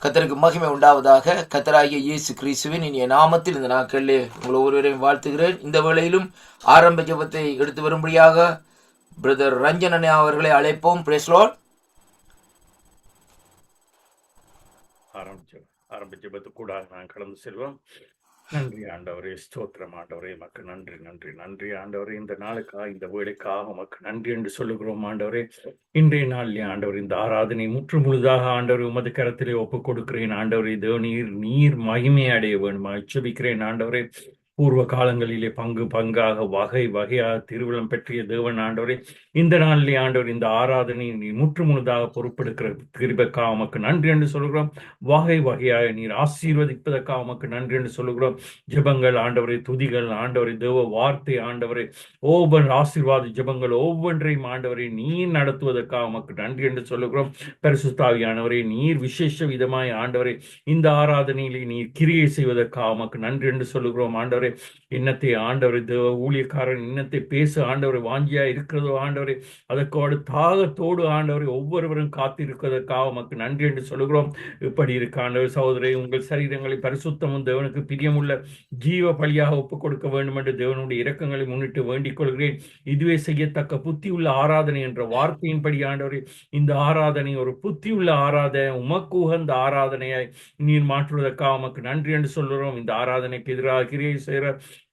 கர்த்தருக்கு மகிமை உண்டாவதாக. கர்த்தராகிய இயேசு கிறிஸ்துவின் இனிய நாமத்தில் இந்த நாட்களிலே உங்கள் ஒவ்வொருவரையும் வாழ்த்துகிறேன். இந்த வேளையிலும் ஆரம்ப ஜெபத்தை எடுத்து வரும்படியாக பிரதர் ரஞ்சன் அவர்களை அழைப்போம். Praise lord. ஆரம்ப ஜெபத்துக்கூடாக நான் கடந்து செல்வோம். நன்றி ஆண்டவரே, ஸ்தோத்திரம் ஆண்டவரே, மக்கு நன்றி நன்றி நன்றி ஆண்டவரே. இந்த நாளுக்காக, இந்த வேலைக்காக மக்கு நன்றி என்று சொல்லுகிறோம் ஆண்டவரே. இன்றைய நாளிலே ஆண்டவர் இந்த ஆராதனை முற்று முழுதாக ஆண்டவர் உமது கரத்திலே ஒப்புக் கொடுக்கிறேன் ஆண்டவரே. நீர் மகிமை அடைய வேண்டுமா ஜெபிக்கிறேன் ஆண்டவரே. பூர்வ காலங்களிலே பங்காக வகை வகையாக திருவிழம் பெற்றிய தேவன் ஆண்டவரே, இந்த நாளிலே ஆண்டவர் இந்த ஆராதனை நீர் முற்று முழுதாக பொறுப்பெடுக்கிற கிருபைக்காக உமக்கு நன்றி என்று சொல்கிறோம். வகை வகையாக நீர் ஆசீர்வதிப்பதற்காக உமக்கு நன்றி என்று சொல்லுகிறோம். ஜெபங்கள் ஆண்டவரை, துதிகள் ஆண்டவரை, தேவ வார்த்தை ஆண்டவரை, ஒவ்வொரு ஆசீர்வாத ஜெபங்கள் ஒவ்வொன்றையும் ஆண்டவரை நீர் நடத்துவதற்காக உமக்கு நன்றி என்று சொல்லுகிறோம். பரிசுத்தாவியானவரை, நீர் விசேஷ விதமாய் ஆண்டவரை இந்த ஆராதனையிலே நீர் கிரியை செய்வதற்காக உமக்கு நன்றி என்று சொல்லுகிறோம். ஆண்டவரை, இன்னத்தை ஆண்டவரை, தேவ ஊழியக்காரன் இன்னத்தை பேச ஆண்டவரை வாஞ்சியா இருக்கிறதோ ஆண்டவரை, அதற்கோடு தாகத்தோடு ஆண்டவரை ஒவ்வொருவரும் காத்திருப்பதற்காக உமக்கு நன்றி என்று சொல்லுகிறோம். இப்படி இருக்க ஆண்டவர் சகோதரி, உங்கள் சரீரங்களை பரிசுத்தமும் தேவனுக்கு பிரியமுள்ள ஜீவ பலியாக ஒப்புக் கொடுக்க வேண்டும் என்று தேவனுடைய இரக்கங்களை முன்னிட்டு வேண்டிக் கொள்கிறேன். இதுவே செய்யத்தக்க புத்தியுள்ள ஆராதனை என்ற வார்த்தையின்படி ஆண்டவரை இந்த ஆராதனை ஒரு புத்தியுள்ள ஆராதனை, உமக்கு உகந்த ஆராதனையாய் நீர் மாற்றுவதற்காக உமக்கு நன்றி என்று சொல்லுகிறோம். இந்த ஆராதனைக்கு எதிராக கிரியை செய்கிற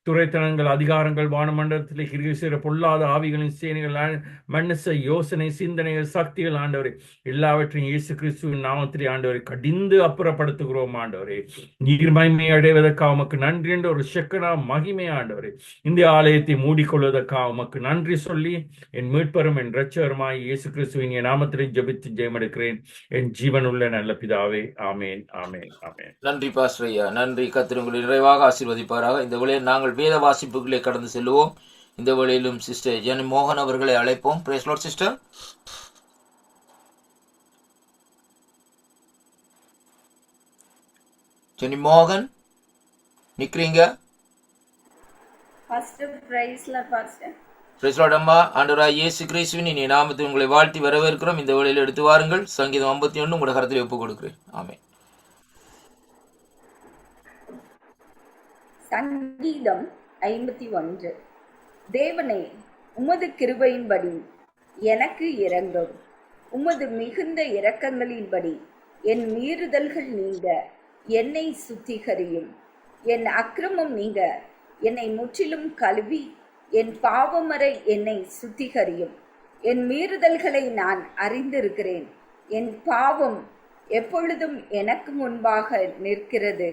துறைத்தனங்கள், அதிகாரங்கள், வானமண்டலத்தில் கிரியை செய்கிற பொல்லாத ஆவிகளின் சேனைகள், மனச யோசனை, சிந்தனைகள், சக்திகள் ஆண்டவரை எல்லாவற்றையும் இயேசு கிறிஸ்துவின் நாமத்திலே ஆண்டவரை கடிந்து அப்புறப்படுத்துகிறோம் ஆண்டவரே. நீர் மகிமை அடைவதற்காக உமக்கு நன்றி என்று ஒரு செக்கனா மகிமை ஆண்டவரே இந்த ஆலயத்தை மூடிக்கொள்வதற்காக உமக்கு நன்றி சொல்லி என் மீட்பரும் என் இரட்சகருமாய் இயேசு கிறிஸ்துவின் என் நாமத்திலே ஜெபித்து ஜெயமெடுக்கிறேன் என் ஜீவனுள்ள நல்ல பிதாவே. ஆமேன் ஆமேன் ஆமேன். நன்றி பாஸ்டர் ஐயா, நன்றி. கர்த்தர் உங்களை நிறைவாக ஆசீர்வதிப்பாராக. இந்த வேளையில் நாங்கள் வேத வாசிப்புகளை கடந்து செல்வோம். இந்த வேளையிலும் சிஸ்டர் ஜெனி மோகன் அவர்களை அழைப்போம். Praise Lord sister. ஜெனி மோகன் நிக்கிறீங்க? பிரேஸ் லார்ட் அம்மா. ஆண்டவராகிய இயேசு கிறிஸ்துவின் இனிய நாமத்தில் உங்களை வாழ்த்தி வரவேற்கிறோம். இந்த வேளையில் எடுத்து வாருங்கள். சங்கீதம் 51 உங்களுடைய கரத்தில் ஒப்புக் கொடுக்கிறேன். ஆமென். சங்கீதம் 51. தேவனே, உமது கிருபையின்படி எனக்கு இரங்கும். உமது மிகுந்த இரக்கங்களின்படி என் மீறுதல்கள் நீங்க என்னை சுத்திகரியும். என் அக்கிரமம் நீங்க என்னை முற்றிலும் கழுவி என் பாவமறை என்னை சுத்திகரியும். என் மீறுதல்களை நான் அறிந்திருக்கிறேன். என் பாவம் எப்பொழுதும் எனக்கு முன்பாக நிற்கிறது.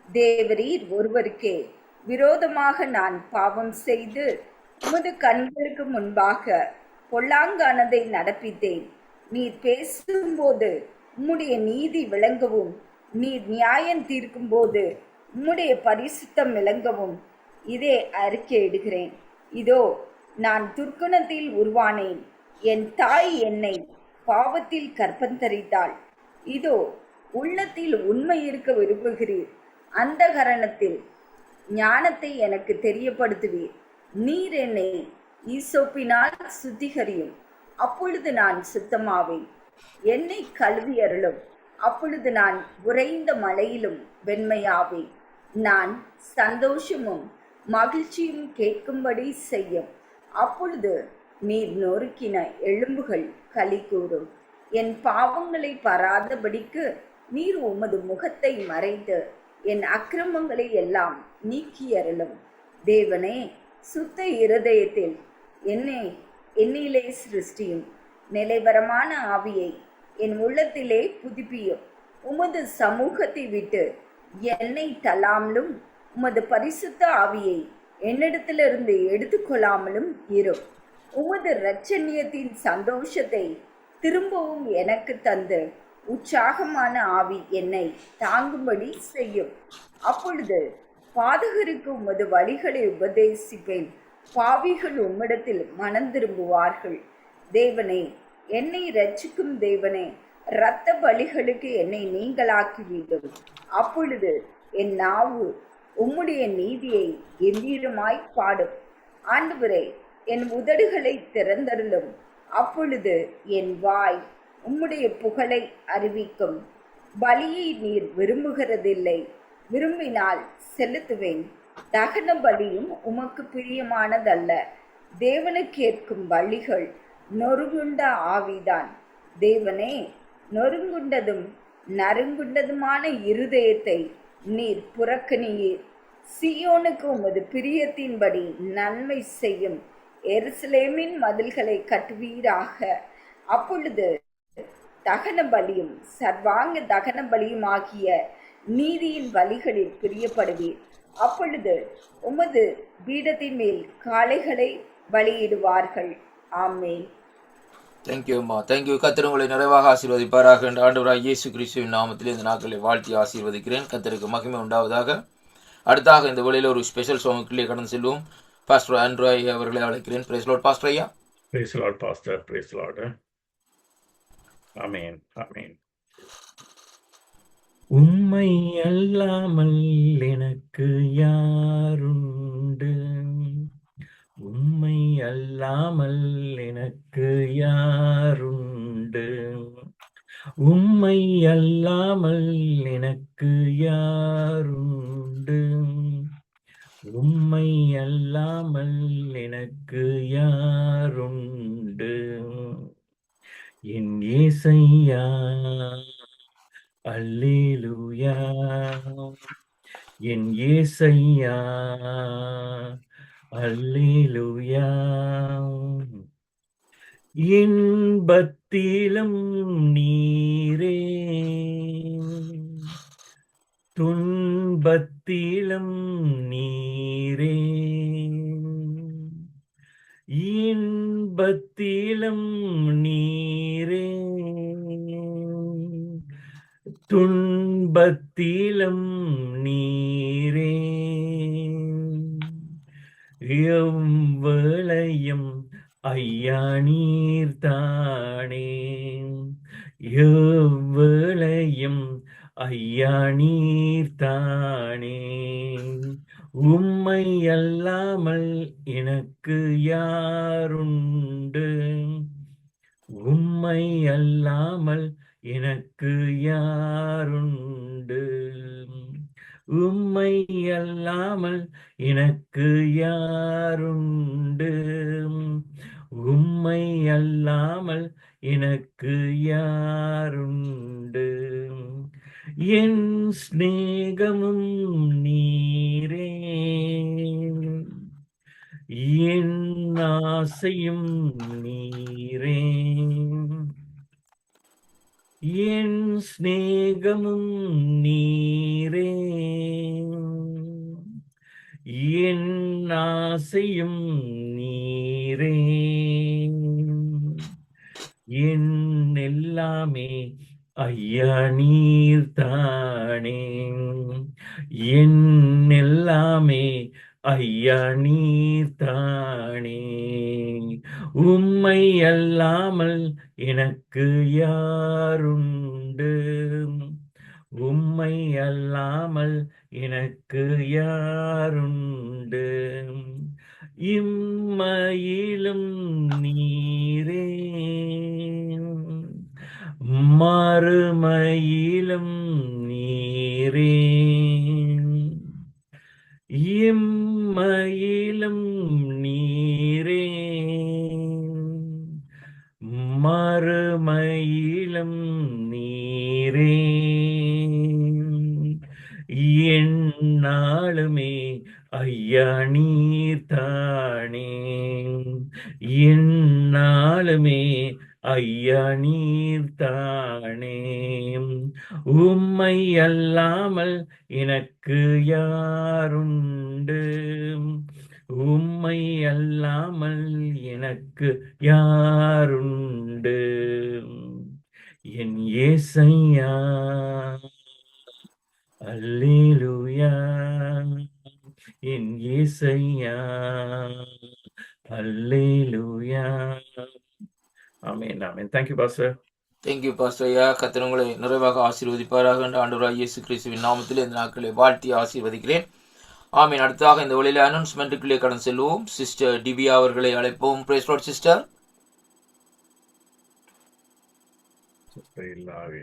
தேவரீர் ஒருவருக்கே விரோதமாக நான் பாவம் செய்து உமது கண்களுக்கு முன்பாக பொல்லாங்கானதை நடப்பித்தேன். நீர் பேசும்போது உம்முடைய நீதி விளங்கவும், நீர் நியாயம் தீர்க்கும் போது உம்முடைய பரிசுத்தம் விளங்கவும் இதே அறிக்கையிடுகிறேன். இதோ, நான் துர்க்குணத்தில் உருவானேன். என் தாய் என்னை பாவத்தில் கற்பந்தரித்தாள். இதோ, உள்ளத்தில் உண்மை இருக்க விரும்புகிறீர். அந்த கரணத்தில் ஞானத்தை எனக்கு தெரியப்படுத்துவீர். நீர் என்னை ஈசோப்பினால் சுத்திகரியும், அப்பொழுது நான் சுத்தமாவேன். என்னை கழுவி அருளும், அப்பொழுது நான் உறைந்த மழையிலும் வெண்மையாவேன். நான் சந்தோஷமும் மகிழ்ச்சியும் கேட்கும்படி செய்யும், அப்பொழுது நீர் நொறுக்கின எலும்புகள் களி கூறும். என் பாவங்களை பாராதபடிக்கு நீர் உமது முகத்தை மறைத்து என் அக்கிரமங்களை எல்லாம் நீக்கி அருளும். தேவனே, சுத்த இருதயத்தில் என்னிலே சிருஷ்டியும், நிலைவரமான ஆவியை என் உள்ளத்திலே புதுப்பியும். உமது சமூகத்தை விட்டு என்னை தள்ளாமலும் உமது பரிசுத்த ஆவியை என்னிடத்திலிருந்து எடுத்துக்கொள்ளாமலும் இரும். உமது இரட்சணியத்தின் சந்தோஷத்தை திரும்பவும் எனக்கு தந்து உற்சாகமான ஆவி என்னை தாங்கும்படி செய்யும். அப்பொழுது பாதகருக்கு உமது வழிகளை உபதேசிப்பேன். பாவிகள் உம்மிடத்தில் மனம் திரும்புவார்கள். தேவனே, என்னை இரட்சிக்கும் தேவனே, இரத்த பலிகளுக்கு என்னை நீங்களாக்கிவிடும். அப்பொழுது என் நாவு உம்முடைய நீதியை எந்தீரமாய் பாடும். ஆண்டவரே, என் உதடுகளை திறந்தருளும். அப்பொழுது என் வாய் உம்முடைய புகழை அறிவிக்கும். பலியை நீர் விரும்புகிறதில்லை. விரும்பினால் செலுத்துவேன். தகன பலியும் உமக்கு பிரியமானதல்ல. தேவனுக்கு கேட்கும் பலிகள் நொறுங்குண்ட ஆவிதான். தேவனே, நொறுங்குண்டதும் நறுங்குண்டதுமான இருதயத்தை நீர் புறக்கணியீர். சீயோனுக்கு உமது பிரியத்தின்படி நன்மை செய்யும் எருசலேமின் மதில்களை கட்டுவீராக. அப்பொழுது தகன பலியும் சர்வாங்க தகன பலியும் ஆகிய நீதியின் பலிகளில் பிரியப்படுவீர். அப்பொழுது உமது பீடத்தின் மேல் காளைகளை பலியிடுவார்கள். ஆமென். தேங்க்யூ அம்மா, தேங்க்யூ. கர்த்தர் உங்களை நிறைவாக ஆசீர்வதிப்பாராக என்று ஆண்டவராகிய இயேசு கிறிஸ்துவின் நாமத்தில் இந்த நாட்களை வாழ்த்தி ஆசீர்வதிக்கிறேன். கர்த்தருக்கு மகிமை உண்டாவதாக. அடுத்தாக இந்த வேளையில் ஒரு ஸ்பெஷல் சாங்குக்குள்ளே கடந்து செல்வோம். பாஸ்டர் ஆண்ட்ராய் அவர்களை அழைக்கிறேன். பிரைஸ் லார்ட் பாஸ்டர் ஐயா. Praise the Lord, Pastor. Praise the Lord. Amen. Amen. உம்மை அல்லாமல் எனக்கு யாருண்டு? உம்மை அல்லாமல் எனக்கு யாருண்டு? உம்மை அல்லாமல் எனக்கு யாருண்டு? உம்மை அல்லாமல் எனக்கு யாருண்டு? என் இயேசையா, அல்லேலூயா. என் இயேசையா, அல்லேலூயா. இன்பத்திலும் நீரே, துன்பத்திலும் நீரே. இன்பத்திலும் நீரே, துன்பத்திலும் நீரே. எவ்வளையும் ஐயா நீர்தானே, எவ்வளையும் ஐயா நீர்தானே. உம்மை அல்லாமல் எனக்கு யாருண்டு? உம்மை அல்லாமல் எனக்கு யாருண்டு? உம்மை அல்லாமல் எனக்கு யாருண்டு? உம்மை அல்லாமல் எனக்கு யாருண்டு? என் சிநேகமும் நீரே, என் ஆசையும் நீரே. என் சிநேகமும் நீரே, என் ஆசையும் நீரே. என் எல்லாமே ஐயா நீர்தானே, என் எல்லாமே ஐயா நீர்தானே. உம்மை அல்லாமல் எனக்கு யாருண்டு? உம்மை அல்லாமல் எனக்கு யாருண்டு? இம்மையிலும் நீரே, மறுமையிலும் நீரே. இம்மையிலும் நீரே, மறுமையிலும் நீரே. என்னாலுமே ஐயா நீர்தானே, என்னாலுமே ஐயா நீர்தானே. உம்மை அல்லாமல் எனக்கு யாருண்டு? உம்மை அல்லாமல் எனக்கு யாருண்டு? என் இயேசையா, அல்லேலூயா. என் இயேசையா, அல்லேலூயா. ஆமென், ஆமென். Thank you, Pastor. Thank you pastor ஐயா. கர்த்தர் உங்களை நிறைவாக ஆசீர்வதிப்பாராக என்று ஆண்டவராகிய இயேசு கிறிஸ்துவின் நாமத்தில் இந்த நாட்களை வாழ்த்தி ஆசீர்வதிக்கிறேன். ஆமீன். அடுத்ததாக இந்த வழியில் அனௌன்ஸ்மெண்ட்டுக்குள்ளே கடந்து செல்வோம். சிஸ்டர் டிபியா அவர்களை அழைப்போம். Praise Lord sister. Sister Ilavi,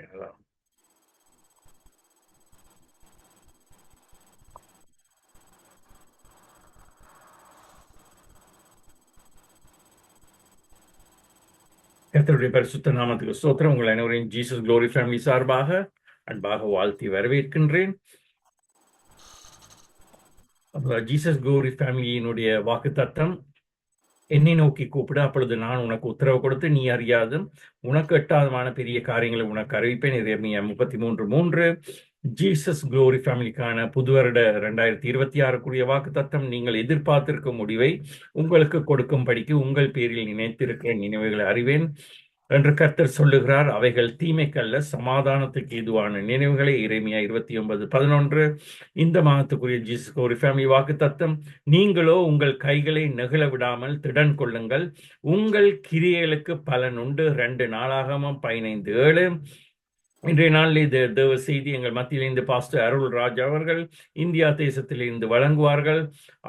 கர்த்தருடைய பரிசுத்த நாமத்துக்கு ஸ்தோத்திரம். உங்கள் அனைவரையும் ஜீசஸ் குளோரி ஃபேமிலி சார்பாக அன்பாக வாழ்த்தி வரவேற்கின்றேன். ஜீசஸ் குளோரி ஃபேமிலியினுடைய வாக்குத்தத்தம், என்னை நோக்கி கூப்பிடு, அப்பொழுது நான் உனக்கு உத்தரவு கொடுத்து நீ அறியாதும் உனக்கு எட்டாதமான பெரிய காரியங்களை உனக்கு அறிவிப்பேன். எரேமியா 33:3. ஜீசஸ் குளோரி ஃபேமிலிக்கான புது வருட 2026 வாக்குத்தத்தம், நீங்கள் எதிர்பார்த்திருக்கும் முடிவை உங்களுக்கு கொடுக்கும்படிக்கு உங்கள் பேரில் நினைத்திருக்கிற நினைவுகளை அறிவேன் என்று கர்த்தர் சொல்லுகிறார். அவைகள் தீமைக்கல்ல, சமாதானத்துக்கு ஏதுவான நினைவுகளை. எரேமியா 29:11. இந்த மாதத்துக்குரிய ஜீசஸ் குளோரி ஃபேமிலி வாக்குத்தத்தம், நீங்களோ உங்கள் கைகளை நெகிழ விடாமல் திடன் கொள்ளுங்கள், உங்கள் கிரியைகளுக்கு பலன் உண்டு. 2 நாளாகமம் 15:7. இன்றைய நாளில் தேவ செய்தி எங்கள் மத்தியிலிருந்து பாஸ்டர் அருள் ராஜ் அவர்கள் இந்தியா தேசத்திலிருந்து வழங்குவார்கள்.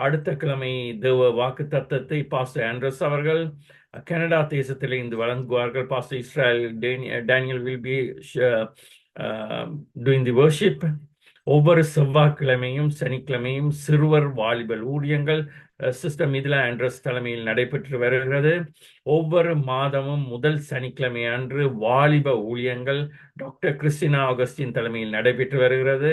அடுத்த கிழமை தேவ வாக்கு தத்தத்தை பாஸ்டர் ஆண்ட்ரஸ் அவர்கள் கனடா தேசத்திலிருந்து வழங்குவார்கள். Pastor Israel Daniel will be doing the worship. ஒவ்வொரு செவ்வாய்க்கிழமையும் சனிக்கிழமையும் சிறுவர் வாலிபல் ஊழியங்கள் சிஸ்டர் மிதிலா ஆண்ட்ரஸ் தலைமையில் நடைபெற்று வருகிறது. ஒவ்வொரு மாதமும் முதல் சனிக்கிழமை அன்று வாலிப ஊழியங்கள் டாக்டர் கிறிஸ்டினா ஆகஸ்டின் தலைமையில் நடைபெற்று வருகிறது.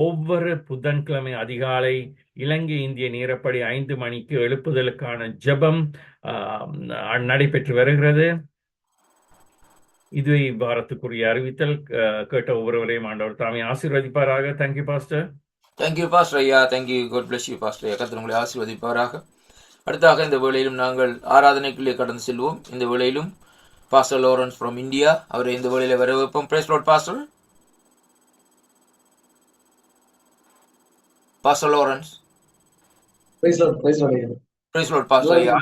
ஒவ்வொரு புதன்கிழமை அதிகாலை இலங்கை இந்திய நேரப்படி 5 மணிக்கு எழுப்புதலுக்கான ஜெபம் நடைபெற்று வருகிறது. இதுவே இவ்வாரத்துக்குரிய அறிவித்தல். கேட்ட ஒவ்வொருவரையும் ஆண்டவர் தாமே ஆசீர்வதிப்பாராக. Thank you pastor. தேங்க்யூ பாஸ்டர் ஐயா. Thank you. God bless you pastor ஐயா. கர்த்தர் உங்களை ஆசீர்வதிப்பாராக. அடுத்தாக இந்த வேளையிலும் நாங்கள் ஆராதனைக்குள்ளே கடந்து செல்வோம். இந்த வேளையிலும் பாஸ்டர் லாரன்ஸ் ஃப்ரம் இந்தியா, அவரை இந்த வேளையில வரவேற்போம். Praise lord pastor. Pastor Lawrence. Praise lord pastor ஐயா.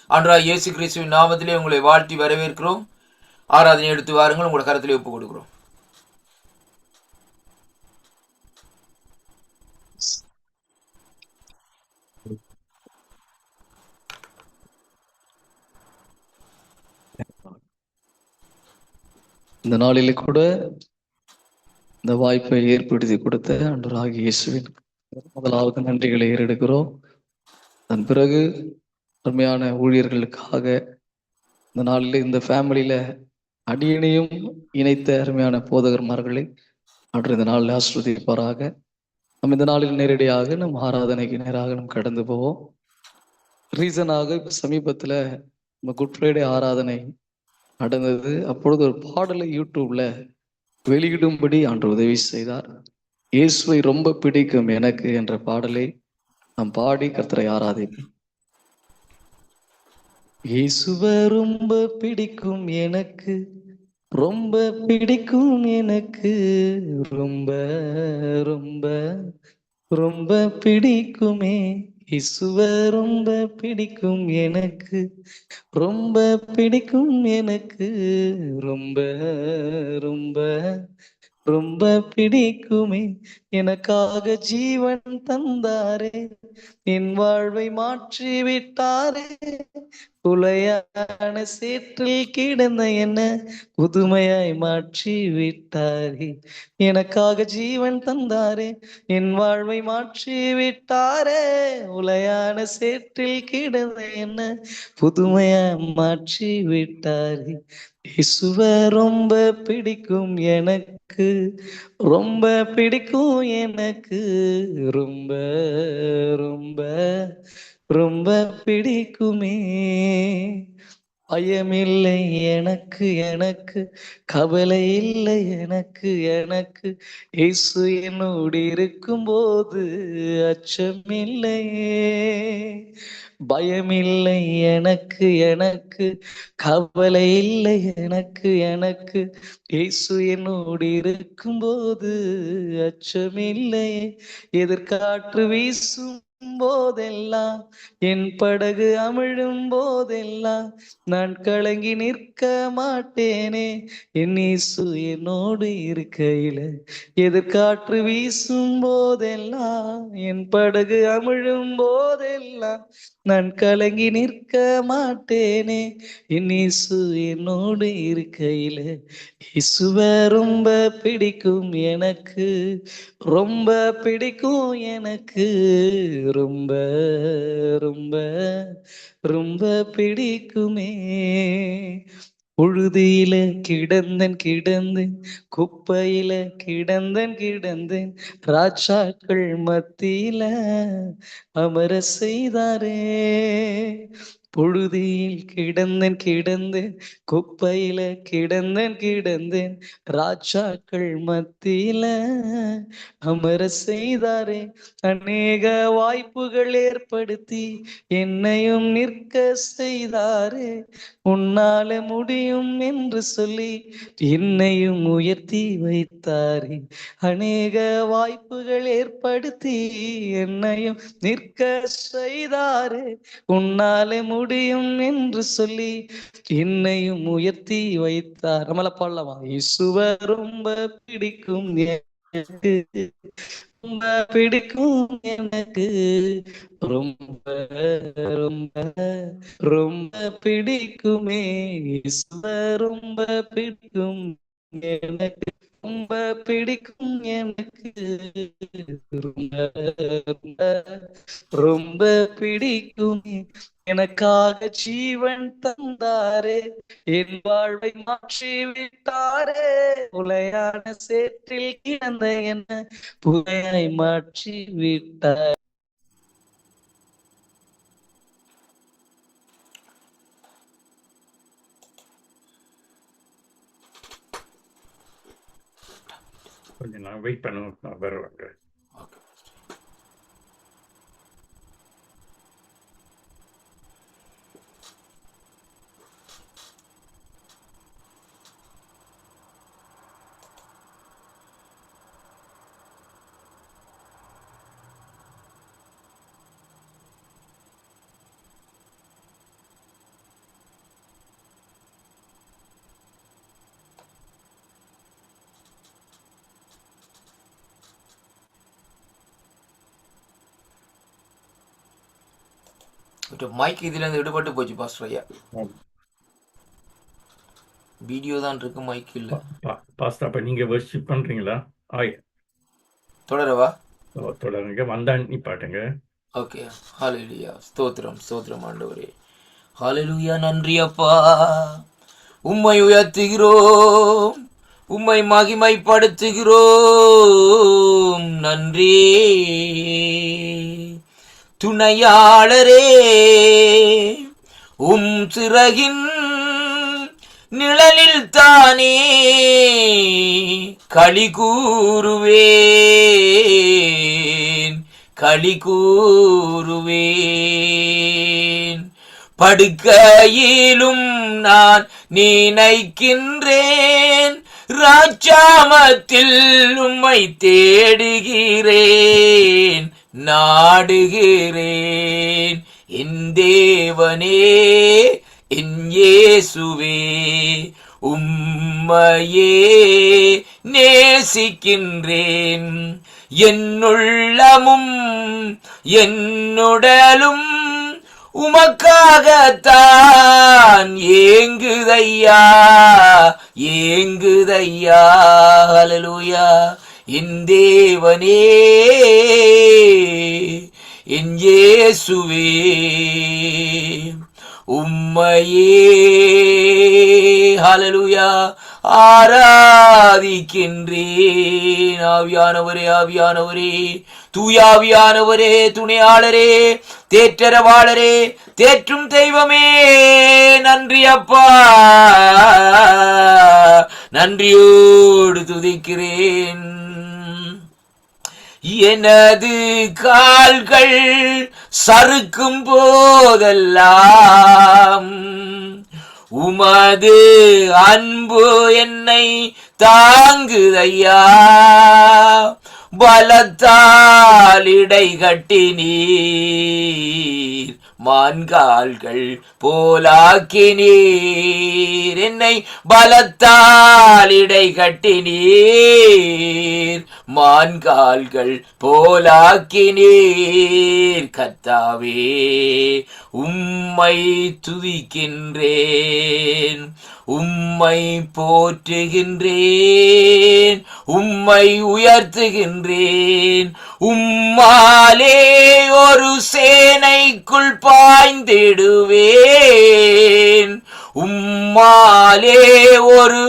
ஆண்டவராகிய இயேசு கிறிஸ்துவின் நாமத்திலே உங்களை வாழ்த்தி வரவேற்கிறோம். ஆராதனை எடுத்து வாருங்கள், உங்களோட கருத்திலே ஒப்புக் கொடுக்கிறோம். இந்த நாளிலே கூட இந்த வாய்ப்பை ஏற்படுத்தி கொடுத்த ஆண்டவராகிய இயேசுவின் முதலாவது நன்றிகளை ஏறெடுக்கிறோம். அதன் பிறகு அருமையான ஊழியர்களுக்காக இந்த நாளில் இந்த ஃபேமிலியில அடியனையும் இணைத்த அருமையான போதகர்மார்களை அன்று இந்த நாளில் ஆசீர்வதிப்பாராக. நம்ம இந்த நாளில் நேரடியாக நம் ஆராதனைக்கு நேராக நம்ம கடந்து போவோம். ரீசனாக இப்போ சமீபத்தில் நம்ம குட் ஃப்ரைடே ஆராதனை நடந்தது. அப்பொழுது ஒரு பாடலை யூடியூப்ல வெளியிடும்படி ஆண்டவர் உதவி செய்தார். இயேசுவை ரொம்ப பிடிக்கும் எனக்கு என்ற பாடலை நாம் பாடி கர்த்தரை ஆராதிப்போம். இயேசுவை ரொம்ப பிடிக்கும் எனக்கு, ரொம்ப பிடிக்கும் எனக்கு, ரொம்ப ரொம்ப ரொம்ப பிடிக்குமே. இயேசுவை ரொம்ப பிடிக்கும் எனக்கு, ரொம்ப பிடிக்கும் எனக்கு, ரொம்ப ரொம்ப ரொம்ப பிடிக்குமே. எனக்காக ஜீவன் தந்தாரே, என் வாழ்வை மாற்றி விட்டாரே. குலையான சேற்றில் கிடந்த என்ன புதுமையாய் மாற்றி விட்டாரே. எனக்காக ஜீவன் தந்தாரே, என் வாழ்வை மாற்றி விட்டாரே. உலையான சேற்றில் கிடந்த என்ன புதுமையாய் மாற்றி விட்டாரே. இயேசுவை ரொம்ப பிடிக்கும் எனக்கு, ரொம்ப பிடிக்கும் எனக்கு, ரொம்ப ரொம்ப ரொம்ப பிடிக்குமே. பயமில்லை எனக்கு எனக்கு, கவலை இல்லை எனக்கு எனக்கு, இயேசு என்னோடு இருக்கும்போது அச்சமில்லையே. பயமில்லை எனக்கு எனக்கு, கவலை இல்லை எனக்கு எனக்கு, இயேசு என்னோடு இருக்கும்போது அச்சமில்லையே. எதிர்காற்று வீசும் போதெல்லாம், என் படகு அமிழும் போதெல்லாம், நான் கலங்கி நிற்க மாட்டேனே. என் இயேசு என்னோடு இருக்கையில. எதிர்காற்று வீசும் போதெல்லாம், என் படகு அமிழும் போதெல்லாம், நான் கலங்கி நிற்க மாட்டேனே. என் இயேசு என்னோடு இருக்கையில. இயேசுவை ரொம்ப பிடிக்கும் எனக்கு, ரொம்ப பிடிக்கும் எனக்கு, ரொம்ப ரொம்ப ரொம்ப பிடிக்குமே. புழுதியில கிடந்தேன் குப்பையில கிடந்தேன் ராஜாக்கள் மத்தியில அமர செய்தாரே. புழுதியில் கிடந்தேன் குப்பையில கிடந்தேன் ராஜாக்கள் மத்தியில அமர செய்தாரே. அநேக வாய்ப்புகள் ஏற்படுத்தி என்னையும் நிற்க செய்தாரே. உன்னால முடியும் என்று சொல்லி என்னையும் உயர்த்தி வைத்தாரே. அநேக வாய்ப்புகள் ஏற்படுத்தி என்னையும் நிற்க செய்தாரே. உன்னால முடியும் என்று சொல்லி என்னையும் உயர்த்தி வைத்தார். நம்மள பாடலாமா? இயேசுவ ரொம்ப பிடிக்கும் எனக்கு, ரொம்ப பிடிக்கும் எனக்கு, ரொம்ப ரொம்ப ரொம்ப பிடிக்குமே. இயேசுவ ரொம்ப பிடிக்கும் எனக்கு, ரொம்ப பிடிக்கும் எனக்கு, ரொம்ப ரொம்ப ரொம்ப பிடிக்குமே. எனக்காக ஜீவன் தந்தாரே, என் வாழ்வை மாற்றி விட்டாரே. உலையான சேற்றில் கிடந்த என்ன புதையாய் மாற்றி விட்டார். கொஞ்சம் நான் வெயிட் பண்ணுவோம், நான் வருவாங்க. மைக் இதுல இருந்து விடுபட்டு போச்சு பாஸ்டர் ஐயா. வீடியோ தான் இருக்கு, மைக் இல்ல. பாஸ்டர், அப்ப நீங்க வர்ஷிப் பண்றீங்களா? தொடரவா? தொடருங்க, வந்தா நிப்பாட்டுங்க. ஓகே. ஹல்லேலூயா, ஸ்தோத்திரம் ஸ்தோத்திரம் ஆண்டவரே. ஹல்லேலூயா, நன்றி அப்பா, உம்மை உயர்த்துகிறோம், உம்மை மகிமைப்படுத்துகிறோம். நன்றி துணையாளரே, சிறகின் நிழலில் தானே களி கூறுவேன். படுக்கையிலும் நான் நினைக்கின்றேன், ராஜாமத்தில் உம்மை தேடுகிறேன், நாடுகிறேன். என் தேவனே, என் இயேசுவே, உம்மையே நேசிக்கின்றேன். என்னுள்ளமும் என்னுடலும் உமக்காகத்தான் ஏங்குதையா. ஹல்லேலூயா. என் தேவனே, என் இயேசுவே, உம்மையே ஹல்லேலூயா ஆராதிக்கின்றேன். ஆவியானவரே, தூயாவியானவரே, துணையாளரே, தேற்றரவாளரே, தேற்றும் தெய்வமே, நன்றி அப்பா, நன்றியோடு துதிக்கிறேன். எனது கால்கள் சறுக்கும் போதெல்லாம் உமது அன்பு என்னை தாங்குதையா. பலத்தால் இடை கட்டினீர், மான்கால்கள் போலாக்கினீர். என்னை பலத்தால் இடை கட்டினீர், மான்கால்கள் போலாக்கினீர். கர்த்தாவே, உம்மை துதிக்கின்றேன், உம்மை போற்றுகின்றேன், உம்மை உயர்த்துகின்றேன். உம்மாலே ஒரு சேனைக்குள் பாய்ந்திடுவேன், உம்மாலே ஒரு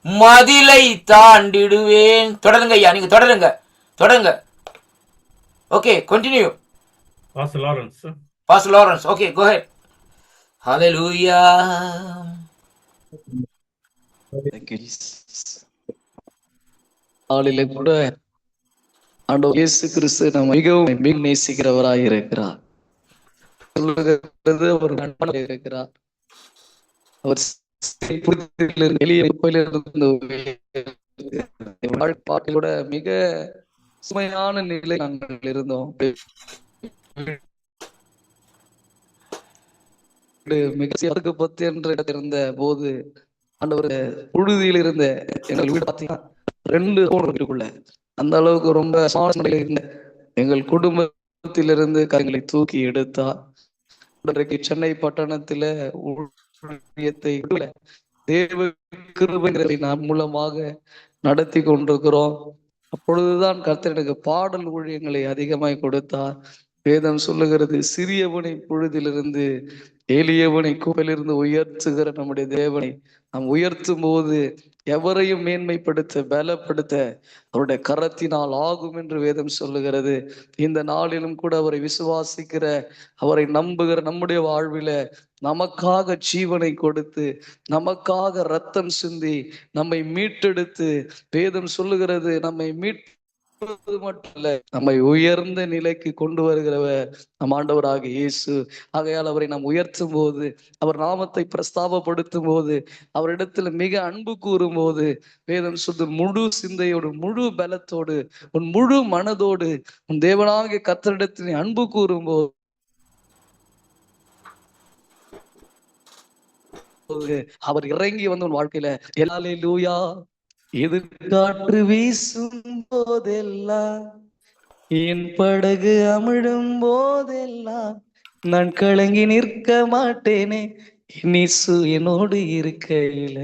மதிலை தாண்டிடுவேன். தொடருங்க ஐயா, நீங்க தொடருங்க, தொடருங்க. Okay, continue. Pastor Lawrence. Pastor Lawrence, okay, go ahead. ஹalleluya. நாளிலே கூட ஆண்டவர் இயேசு கிறிஸ்து நம்ம மிகவும் மிகவும் நேசிக்கிறவராய் இருக்கிறார். சொல்லுகிறது ஒரு நண்பனாக இருக்கிறார். அவர் வாழ்க்கையோட மிக சுமையான நிலை நாங்கள் இருந்தோம். மிக 10 என்ற இடத்துல இருந்த போது ஆண்டவர் புழுதியில் இருந்த எங்கள் வீடு பார்த்தீங்கன்னா 2 வீட்டுக்குள்ள அந்த அளவுக்கு ரொம்ப நிலையில இருந்த எங்கள் குடும்பத்திலிருந்து கரங்களை தூக்கி எடுத்தார். இன்றைக்கு சென்னை பட்டணத்தில ஊழியத்தை தேவ கிருபைகளை நாம் மூலமாக நடத்தி கொண்டிருக்கிறோம். அப்பொழுதுதான் கர்த்தர் எனக்கு பாடல் ஊழியங்களை அதிகமாய் கொடுத்தார். வேதம் சொல்லுகிறது, சிறியவனை பொழுதிலிருந்து எளியவனை கூப்பிலிருந்து உயர்த்துகிற நம்முடைய தேவனை நாம் உயர்த்தும் போது எவரையும் மேன்மைப்படுத்த பலப்படுத்த அவருடைய கரத்தினால் ஆகும் என்று வேதம் சொல்லுகிறது. இந்த நாளிலும் கூட அவரை விசுவாசிக்கிற, அவரை நம்புகிற நம்முடைய வாழ்வில நமக்காக ஜீவனை கொடுத்து நமக்காக ரத்தம் சிந்தி நம்மை மீட்டெடுத்து, வேதம் சொல்லுகிறது நம்மை மட்டுமல்ல நம்மை உயர்ந்த நிலைக்கு கொண்டு வருகிறவர் நம் ஆண்டவராக இயேசு. ஆகையால் அவரை நாம் உயர்த்தும் போது, அவர் நாமத்தை பிரஸ்தாபப்படுத்தும் போது, அவரிடத்துல மிக அன்பு கூறும் போது, வேதம் சொல்லும் முழு சிந்தையோடு முழு பலத்தோடு உன் முழு மனதோடு உன் தேவனாகிய கர்த்தரிடத்தில் அன்பு கூறும் போது அவர் இறங்கி வந்து உன் வாழ்க்கையில ஹல்லேலூயா. எதிர்காற்று வீசும் போதெல்லாம், என் படகு அமிழும் போதெல்லாம் நான் கலங்கி நிற்க மாட்டேனே, இயேசு என்னோடு இருக்கையில.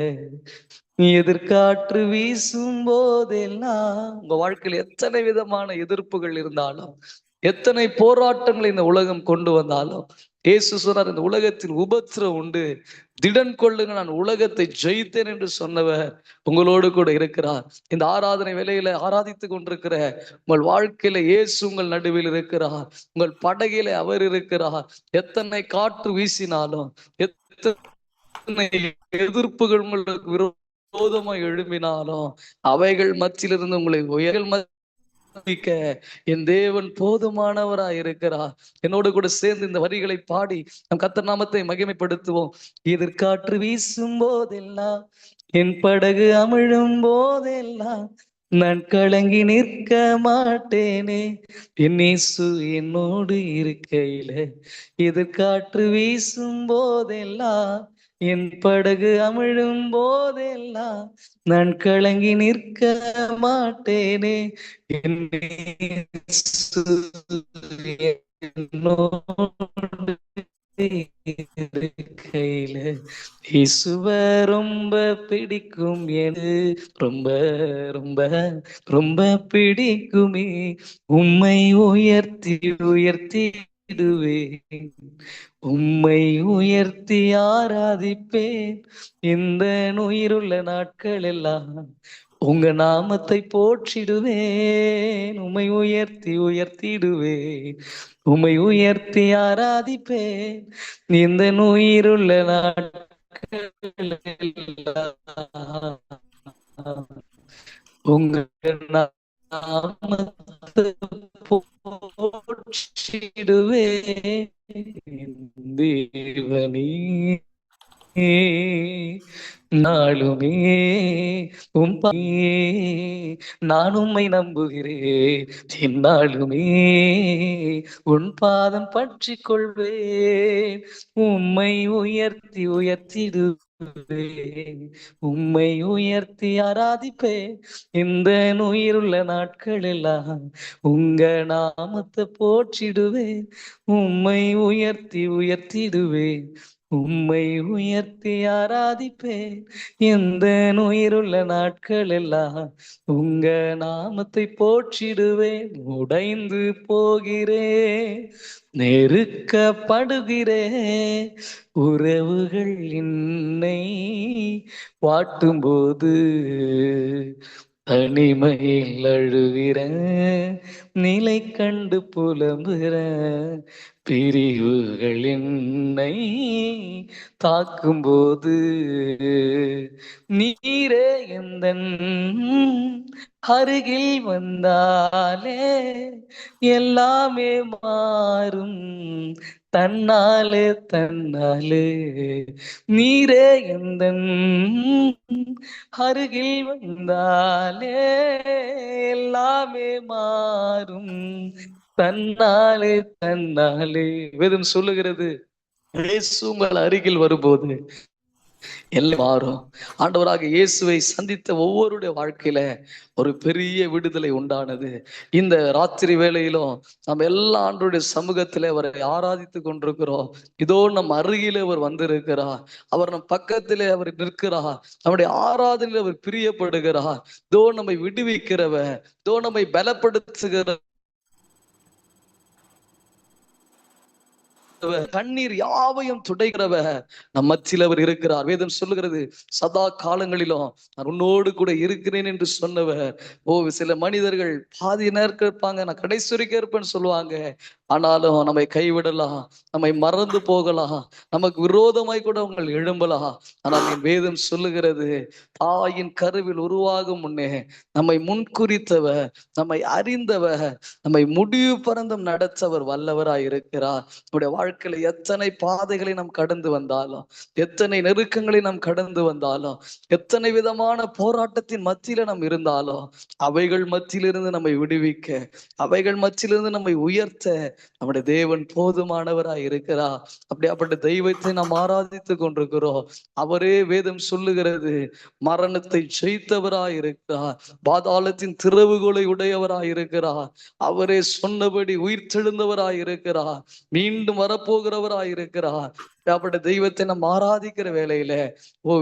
எதிர்காற்று வீசும் போதெல்லாம், உங்க வாழ்க்கையில் எத்தனை விதமான எதிர்ப்புகள் இருந்தாலும், எத்தனை போராட்டங்களை இந்த உலகம் கொண்டு வந்தாலும், இயேசு சொன்னார், இந்த உலகத்தில் உபத்திரம் உண்டு, திடன் கொள்ளுங்க, நான் உலகத்தை ஜெயித்தேன் என்று சொன்னவர் உங்களோடு கூட இருக்கிறார். இந்த ஆராதனை வேளையில ஆராதித்துக் கொண்டிருக்கிற உங்கள் வாழ்க்கையில இயேசு உங்கள் நடுவில் இருக்கிறார். உங்கள் படகில அவர் இருக்கிறார். எத்தனை காற்று வீசினாலும், எத்தனை எதிர்ப்புகள் உங்களுக்கு விரோதமாய் எழும்பினாலும், அவைகள் மத்தியிலிருந்து உங்களை உயர்கள் என் தேவன் போதுமானவராய் இருக்கிறார். என்னோடு கூட சேர்ந்து இந்த வரிகளை பாடி நம் கர்த்தர் நாமத்தை மகிமைப்படுத்துவோம். எதிர்காற்று வீசும் போதெல்லாம், என் படகு அமிழும் போதெல்லாம் நான் கலங்கி நிற்க மாட்டேனே, என் இயேசு என்னோடு இருக்கையில. எதிர்காற்று வீசும் போதெல்லாம், என் படகு அமிழும் போதெல்லாம் நான் கலங்கி நிற்க மாட்டேனே, என் இயேசு என்னோடு இருக்கையில. இயேசுவ ரொம்ப பிடிக்கும், எனக்கு ரொம்ப ரொம்ப ரொம்ப பிடிக்குமே, உம்மை உயர்த்தி உயர்த்திடுவேன், உம்மை உயர்த்தி ஆராதிப்பேன், இந்த உயிருள்ள நாட்கள் எல்லாம் உங்க நாமத்தை போற்றிடுவேன், உம்மை உயர்த்தி உயர்த்திடுவேன், உம்மை உயர்த்தி ஆராதிப்பேன், இந்த உயிருள்ள நாட்கள் எல்லாம் உங்க நாமத்தை போற்றிடுவேன், தேவனே நாளுமே நான் உம்மை நம்புகிறேன், என்னாலுமே உன் பாதம் பற்றி கொள்வேன், உம்மை உயர்த்தி உயர்த்திடுவேன், உம்மை உயர்த்தி ஆராதிப்பேன், இந்த உயிருள்ள நாட்கள் எல்லாம் உங்க நாமத்தை போற்றிடுவேன், உம்மை உயர்த்தி உயர்த்திடுவேன், உம்மை உயர்த்தி ஆராதிப்பேன் எந்த உயிருள்ள நாட்கள் எல்லாம். உங்க நாமத்தை போற்றிடுவேன், உடைந்து போகிறேன், நெருக்கப்படுகிறேன். உறவுகள் என்னை வாட்டும்போது தனிமையில் அழுகிறேன், நிலை கண்டு புலம்புகிறேன். பிரிவுகள் என்னை தாக்கும்போது நீரே எந்தன் அருகில் வந்தாலே எல்லாமே மாறும். தன்னாலே தன்னாலே நீரே எந்தன் அருகில் வந்தாலே எல்லாமே மாறும். தன்னாலே தன்னாலே வேதம் சொல்லுகிறது, இயேசு உங்கள் அருகில் வரும்போது எல்லாம் மாறும். ஆண்டவராக இயேசுவை சந்தித்த ஒவ்வொருடைய வாழ்க்கையில ஒரு பெரிய விடுதலை உண்டானது. இந்த ராத்திரி வேளையிலும் நம்ம எல்லா ஆண்டவருடைய சமூகத்திலே அவரை ஆராதித்து கொண்டிருக்கிறோம். இதோ நம் அருகிலே அவர் வந்திருக்கிறார், அவர் நம் பக்கத்திலே அவர் நிற்கிறார், நம்முடைய ஆராதனையில் அவர் பிரியப்படுகிறார். இதோ நம்மை விடுவிக்கிறவர், இதோ நம்மை பலப்படுத்துகிற கண்ணீர் யாவையும் துடைக்கிறவ நம் மத்தியில் அவர் இருக்கிறார். வேதம் சொல்லுகிறது, சதா காலங்களிலும் நான் உன்னோடு கூட இருக்கிறேன் என்று சொன்னவர். சில மனிதர்கள் பாதி நேரம் இருப்பாங்க, நான் கடைசி வரைக்கும் இருப்பேன்னு சொல்லுவாங்க. ஆனாலும் நம்மை கைவிடலாம், நம்மை மறந்து போகலாம், நமக்கு விரோதமாய் கூட அவங்க எழும்பலாம். ஆனால் என் வேதம் சொல்லுகிறது, தாயின் கருவில் உருவாகும் முன்னே நம்மை முன்குறித்தவ, நம்மை அறிந்தவ, நம்மை முடிவு பறந்தும் நடத்தவர் வல்லவராய் இருக்கிறார். நம்முடைய வாழ்க்கையில எத்தனை பாதைகளை நாம் கடந்து வந்தாலும், எத்தனை நெருக்கங்களை நாம் கடந்து வந்தாலும், எத்தனை விதமான போராட்டத்தின் மத்தியில நாம் இருந்தாலும், அவைகள் மத்தியிலிருந்து நம்மை விடுவிக்க, அவைகள் மத்தியிலிருந்து நம்மை உயர்த்த நம்முடைய தேவன் போதுமானவராய் இருக்கிறார். அப்படியாப்பட்ட தெய்வத்தை நாம் ஆராதித்துக் கொண்டிருக்கிறோம். அவரே வேதம் சொல்லுகிறது, மரணத்தை ஜெயித்தவராய் இருக்கிறார், பாதாளத்தின் திறவுகோலை உடையவராய் இருக்கிறார். அவரே சொன்னபடி உயிர்த்தெழுந்தவராய் இருக்கிறார், மீண்டும் வரப்போகிறவராய் இருக்கிறார். அப்படிப்பட்ட தெய்வத்தை நம்ம ஆராதிக்கிற வேளையில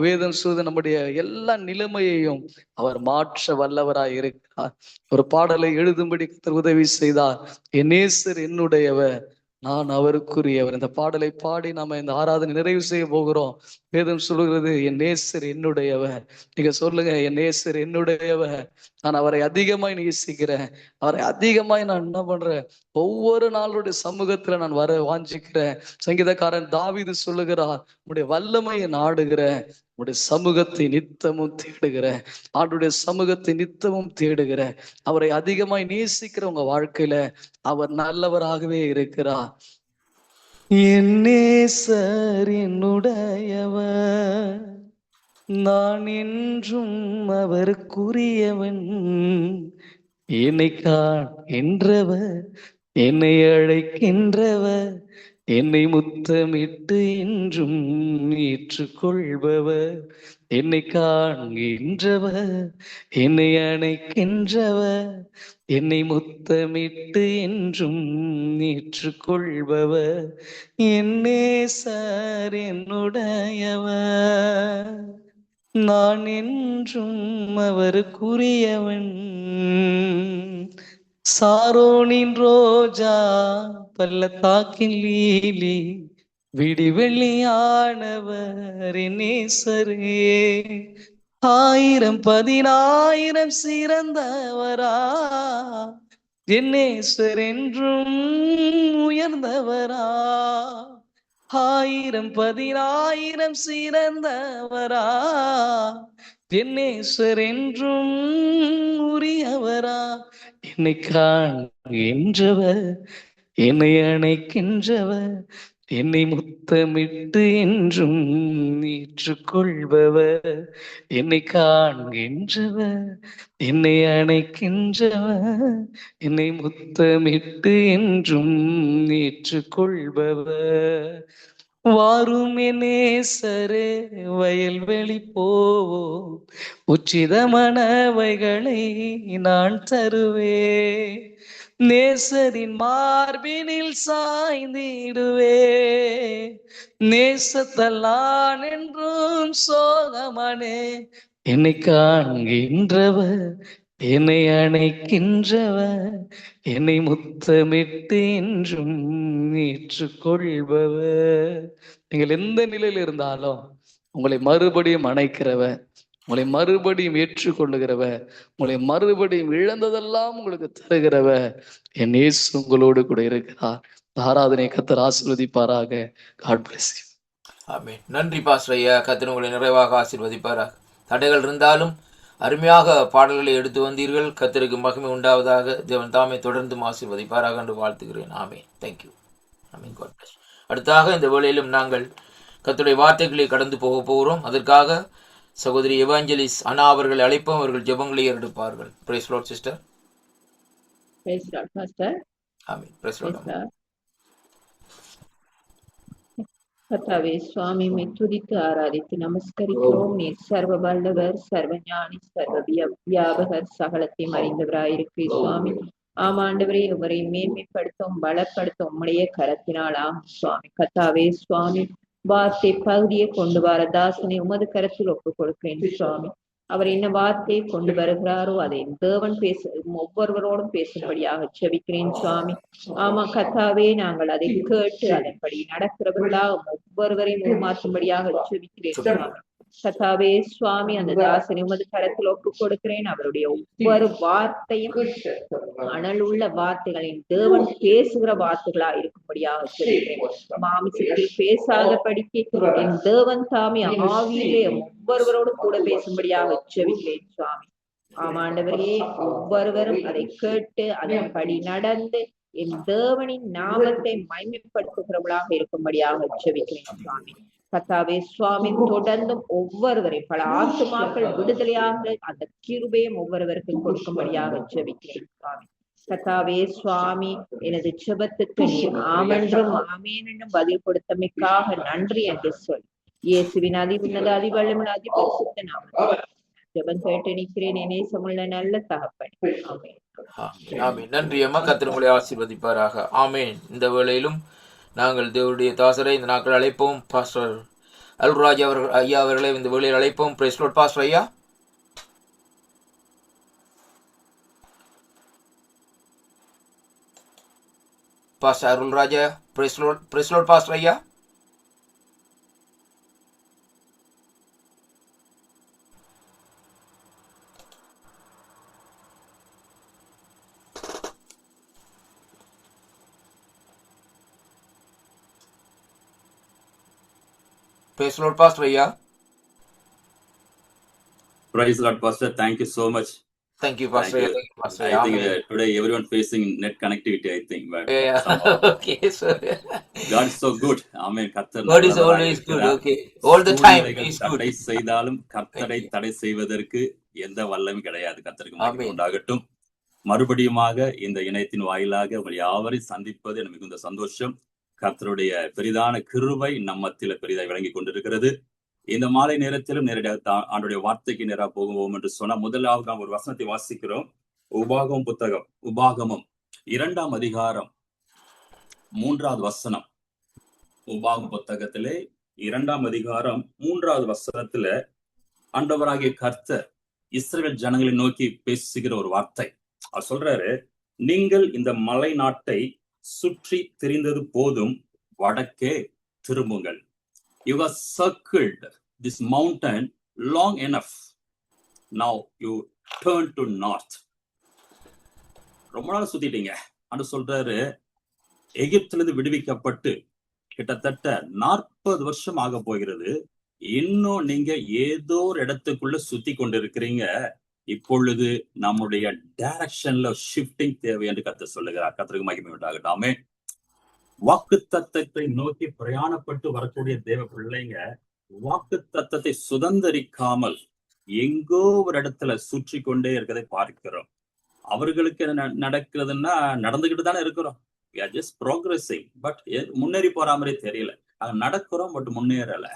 வேதம் சொல்லுது, நம்முடைய எல்லா நிலைமையையும் அவர் மாற்ற வல்லவராய் இருக்கிறார். ஒரு பாடலை எழுதும்படி உதவி செய்தார், என் நேசர் என்னுடையவர், நான் அவருக்குரியவர். இந்த பாடலை பாடி நாம இந்த ஆராதனை நிறைவு செய்ய போகிறோம். வேதம் சொல்லுகிறது, என் நேசர் என்னுடையவர். நீங்க சொல்லுங்க, என் நேசர் என்னுடையவர், நான் அவரை அதிகமாய் நேசிக்கிறேன், அவரை அதிகமாய் நான் என்ன பண்றேன், ஒவ்வொரு நாளுடைய சமூகத்துல நான் வர வாஞ்சிக்கிறேன். சங்கீதக்காரன் தாவீது சொல்லுகிறார், உடைய வல்லமையை நாடுகிறேன், உடைய சமூகத்தை நித்தமும் தேடுகிறேன். ஆண்டுடைய சமூகத்தை நித்தமும் தேடுகிறேன். அவரை அதிகமாய் நேசிக்கிற உங்க வாழ்க்கையில அவர் நல்லவராகவே இருக்கிறார். என் நேசர் என்னுடையவர், நான் என்றும் அவருக்குரியவன். என்னை காண்கின்றவர், என்னை அழைக்கின்றவர், என்னை முத்தமிட்டு என்றும் ஏற்றுக்கொள்பவர். என்னை காண்கின்றவர், என்னை அணைக்கின்றவர், என்னை முத்தமிட்டு என்றும் ஏற்றுக்கொள்பவர். என் நேசர் என்னுடையவர், நான் என்றும் அவருக்குரியவன். சாரோனின் ரோஜா, பள்ளத்தாக்கின் லீலி, விடிவெள்ளியானவர் என் நேசரே. 1000 10,000 சிறந்தவரா, என் நேசர் என்றும் உயர்ந்தவரா. 1000 10,000 சிறந்தவரா, என் நேசர் என்றும் உரியவரா. என்னை காண்கின்றவர், என்னை அணைக்கின்றவர், என்னை முத்தமிட்டு என்றும் ஏற்றுக்கொள்பவர். என்னை காண்கின்றவர், என்னை அணைக்கின்றவர், என்னை முத்தமிட்டு என்றும் ஏற்றுக்கொள்பவர். வாரும் என் நேசரே, வயல்வெளி போவோம், உச்சிதமானவைகளை நான் தருவேன். நேசரின் மார்பினில் சாய்ந்திடுவே. நேசத்தல்லான் என்றும் சோகமானே, என்னை காண்கின்றவர், என்னை அணைக்கின்றவர், என்னை முத்தமிட்டு என்றும் ஏற்றுக்கொள்பவர். நீங்கள் எந்த நிலையில் இருந்தாலும் உங்களை மறுபடியும் அணைக்கிறவர், உங்களை மறுபடியும் ஏற்றுக்கொள்ளுகிறவர், உங்களை மறுபடியும் இழந்ததெல்லாம் உங்களுக்கு தருகிறவர் என் இயேசு உங்களோடு கூட இருக்கிறார். ஆராதனை கர்த்தர் ஆசீர்வதிப்பாராக. God bless you. ஆமென். நன்றி பாஸ்டர் ஐயா. கர்த்தர் உங்களை நிறைவாக ஆசீர்வதிப்பாராக. தடைகள் இருந்தாலும் அருமையாக பாடல்களை எடுத்து வந்தீர்கள். கர்த்தருக்கு மகிமை உண்டாவதாக. தேவன் தாமே தொடர்ந்து ஆசீர்வதிப்பாராக என்று வாழ்த்துகிறேன். Amen. Thank you. Amen. God bless. அடுத்தாக இந்த வேளையிலும் நாங்கள் கர்த்தருடைய வார்த்தைகளை கடந்து போகிறோம். அதற்காக சகோதரி எவாஞ்சலிஸ் அண்ணா அவர்கள் அழைப்போம். அவர்கள் ஜெபங்களை எடுப்பார்கள். Praise Lord sister. Praise God, Pastor. Amen. Praise Praise Lord. God. கர்த்தாவே சுவாமி, உம்மை துதித்து ஆராதித்து நமஸ்கரிக்கிறோம். நீர் சர்வ வல்லவர், சர்வ ஞானி, சர்வ வியாபகர், சகலத்தையும் அறிந்தவராயிருக்கிறீ சுவாமி. ஆமாண்டவரே, உவரை மேன்மைப்படுத்தும் பலப்படுத்தும் உம்முடைய கரத்தினால் ஆகும் சுவாமி. கர்த்தாவே சுவாமி, வார்த்தை பகுதியை கொண்டு வர தாசனை உமது கரத்தில் ஒப்புக் கொடுக்கிறேன் சுவாமி. அவர் என்ன வார்த்தையை கொண்டு வருகிறாரோ அதை தேவன் ஒவ்வொருவரோடும் பேசும்படியாக செபிக்கிறேன் சுவாமி. ஆமா கர்த்தாவே, நாங்கள் அதை கேட்டு அதன்படி நடக்கிறவர்களாக ஒவ்வொருவரையும் உருமாற்றும்படியாக செபிக்கிறேன் சுவாமி. கர்த்தாவே சுவாமி, அந்த தாசனை உமது கரத்தில் ஒப்புக் கொடுக்கிறேன். அவருடைய ஒவ்வொரு வார்த்தையும் அனல் உள்ள வார்த்தைகளின் தேவன் பேசுகிற வார்த்தைகளா இருக்கும்படியாக சொல்கிறேன். மாமிசத்தில் பேசாதபடிக்கு என் தேவன் தாமே ஆவியிலே ஒவ்வொருவரோடும் கூட பேசும்படியாக செபிக்கிறேன் சுவாமி. ஆமாண்டவரே, ஒவ்வொருவரும் அதை கேட்டு அதன்படி நடந்து என் தேவனின் நாமத்தை மகிமைப்படுத்துகிறவர்களாக இருக்கும்படியாக செபிக்கிறேன் சுவாமி. கர்த்தாவே சுவாமி, தொடர்ந்தும் ஒவ்வொருவரையும் பல ஆத்துமாக்கள் விடுதலையாக அந்த கிருபையும் ஒவ்வொருவருக்கும் கொடுக்கும்படியாக ஜெபிக்கிறேன் சுவாமி. கர்த்தாவே சுவாமி, எனது ஜெபத்துக்கு நீர் ஆமென்றும் ஆமேன் என்றும் பதில் கொடுத்தமைக்காக நன்றி என்று சொல். இயேசுவின் அதிவுன்னத அதிவல்லமுள்ள அதிபரிசுத்த நாமத்தில் ஜெபம் கேட்டு நிற்கிறேன். நேசமுள்ள நல்ல தகப்பனே, ஆமென். ஆமென். நன்றி அம்மா. கர்த்தர் உங்களை ஆசீர்வதிப்பாராக. ஆமென். இந்த வேளையிலும் நாங்கள் தேவனுடைய தாசரை இந்த நாட்கள் அழைப்போம். பாஸ்டர் அருள்ராஜ் அவர்கள் ஐயா அவர்களை இந்த வேளையில் அழைப்போம். பிரைஸ் லார்ட் பாஸ்டர் ஐயா. Pastor Arulraja. Praise lord pastor ஐயா. Praise the Lord, Pastor ஐயா. Praise the Lord, Pastor. Thank you so much. Thank you, Pastor. Thank you. Pastor. I think today everyone facing net connectivity, I think. But Okay, sir. God is so good. Amen. God is always good. Okay. All the time He is good. தடை செய்தாலும் கர்த்தரை தடை செய்வதற்கு எந்த வல்லமும் கிடையாது. கர்த்தருக்கு மகிமை உண்டாகட்டும். மறுபடியுமாக இந்த இணையத்தின் வாயிலாக உங்கள் யாவரையும் சந்திப்பது எனக்கு மிகுந்த சந்தோஷம். கர்த்தருடைய பெரிதான கிருபை நம்மத்தில பெரிதாய் விளங்கி கொண்டிருக்கிறது. இந்த மாலை நேரத்திலும் நேரடியாக ஆண்டுடைய வார்த்தைக்கு நேராக போகுவோம் என்று சொன்னா, முதலாவது நாம் ஒரு வசனத்தை வாசிக்கிறோம். உபாகமம் 2ஆம் அதிகாரம் 3வது வசனம். உபாகமம் புத்தகத்திலே 2ஆம் அதிகாரம் 3வது வசனத்துல ஆண்டவராகிய கர்த்தர் இஸ்ரவேல் ஜனங்களை நோக்கி பேசுகிற ஒரு வார்த்தை. அவர் சொல்றாரு, நீங்கள் இந்த மலை நாட்டை சுற்றி திரிந்தது போதும், வடக்கே திரும்புங்கள். You have circled this mountain long enough. Now you turn to north. ரொம்ப நாள் சுத்திட்டீங்க. அது சொல்றாரு, எகிப்திலிருந்து விடுவிக்கப்பட்டு கிட்டத்தட்ட 40 வருஷம் ஆக போகிறது. இன்னும் நீங்க ஏதோ ஒரு இடத்துக்குள்ள சுத்தி கொண்டிருக்கிறீங்க. இப்பொழுது நம்முடைய டைரக்ஷன்ல ஷிஃப்டிங் தேவை என்று கர்த்தர் சொல்லுகிறார். கர்த்தருக்கு மகிமை உண்டாகட்டும். வாக்குத்தத்தத்தை நோக்கி பிரயாணப்பட்டு வரக்கூடிய தேவ பிள்ளைங்க வாக்குத்தத்தத்தை சுதந்திரிக்காமல் எங்கோ ஒரு இடத்துல சுற்றி கொண்டே இருக்கிறதை பார்க்கிறோம். அவர்களுக்கு என்ன நடக்கிறதுன்னா, நடந்துகிட்டு தானே இருக்கிறோம். We are just progressing. But முன்னேறி போற மாதிரி தெரியல. நடக்கிறோம், பட் முன்னேறல.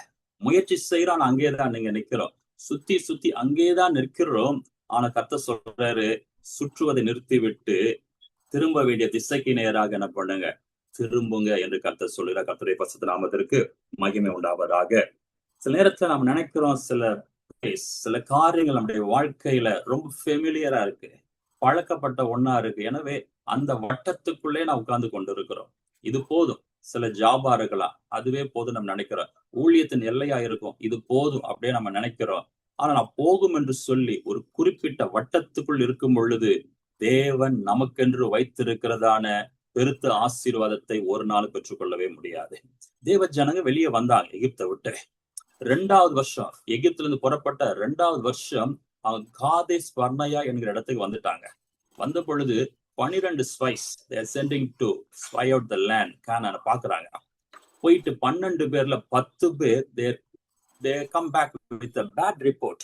முயற்சி செய்யறோம், அங்கேதான் நீங்க நிக்கிறோம். சுத்தி சுத்தி அங்கேதான் நிற்கிறோம். ஆனா கர்த்தர் சொல்றாரு, சுற்றுவதை நிறுத்தி விட்டு திரும்ப வேண்டிய திசைக்கு நேராக என்ன பண்ணுங்க, திரும்புங்க என்று கர்த்தர் சொல்லுகிறார். கர்த்தருடைய பரிசுத்த நாமத்திற்கு மகிமை உண்டாவதாக. சில நேரத்துல நாம் நினைக்கிறோம், சில காரியங்கள் நம்முடைய வாழ்க்கையில ரொம்ப ஃபெமிலியரா இருக்கு, பழக்கப்பட்ட ஒண்ணா இருக்கு. எனவே அந்த வட்டத்துக்குள்ளே நான் உட்கார்ந்து கொண்டிருக்கிறோம். இது போதும். சில ஜாபா இருக்கலாம், அதுவே போதும் நம்ம நினைக்கிறோம். ஊழியத்தின் எல்லையா இருக்கும், இது போதும் அப்படியே நம்ம நினைக்கிறோம். ஆனா நான் போகும் என்று சொல்லி ஒரு குறிப்பிட்ட வட்டத்துக்குள் இருக்கும் பொழுது தேவன் நமக்கென்று வைத்திருக்கிறதான பெருத்த ஆசீர்வாதத்தை ஒரு நாள் பெற்றுக்கொள்ளவே முடியாது. தேவ ஜனங்க வெளியே வந்தாங்க எகிப்தை விட்டு. 2வது வருஷம் எகிப்துல இருந்து புறப்பட்ட 2வது வருஷம் அவங்க காதேஸ் பர்னயா என்கிற இடத்துக்கு வந்துட்டாங்க. வந்த பொழுது 12 spies sending to spy out the land Canaan பாக்குறாங்க. போயிட்டு 12 பேர்ல 10 பேர் they come back with a bad report.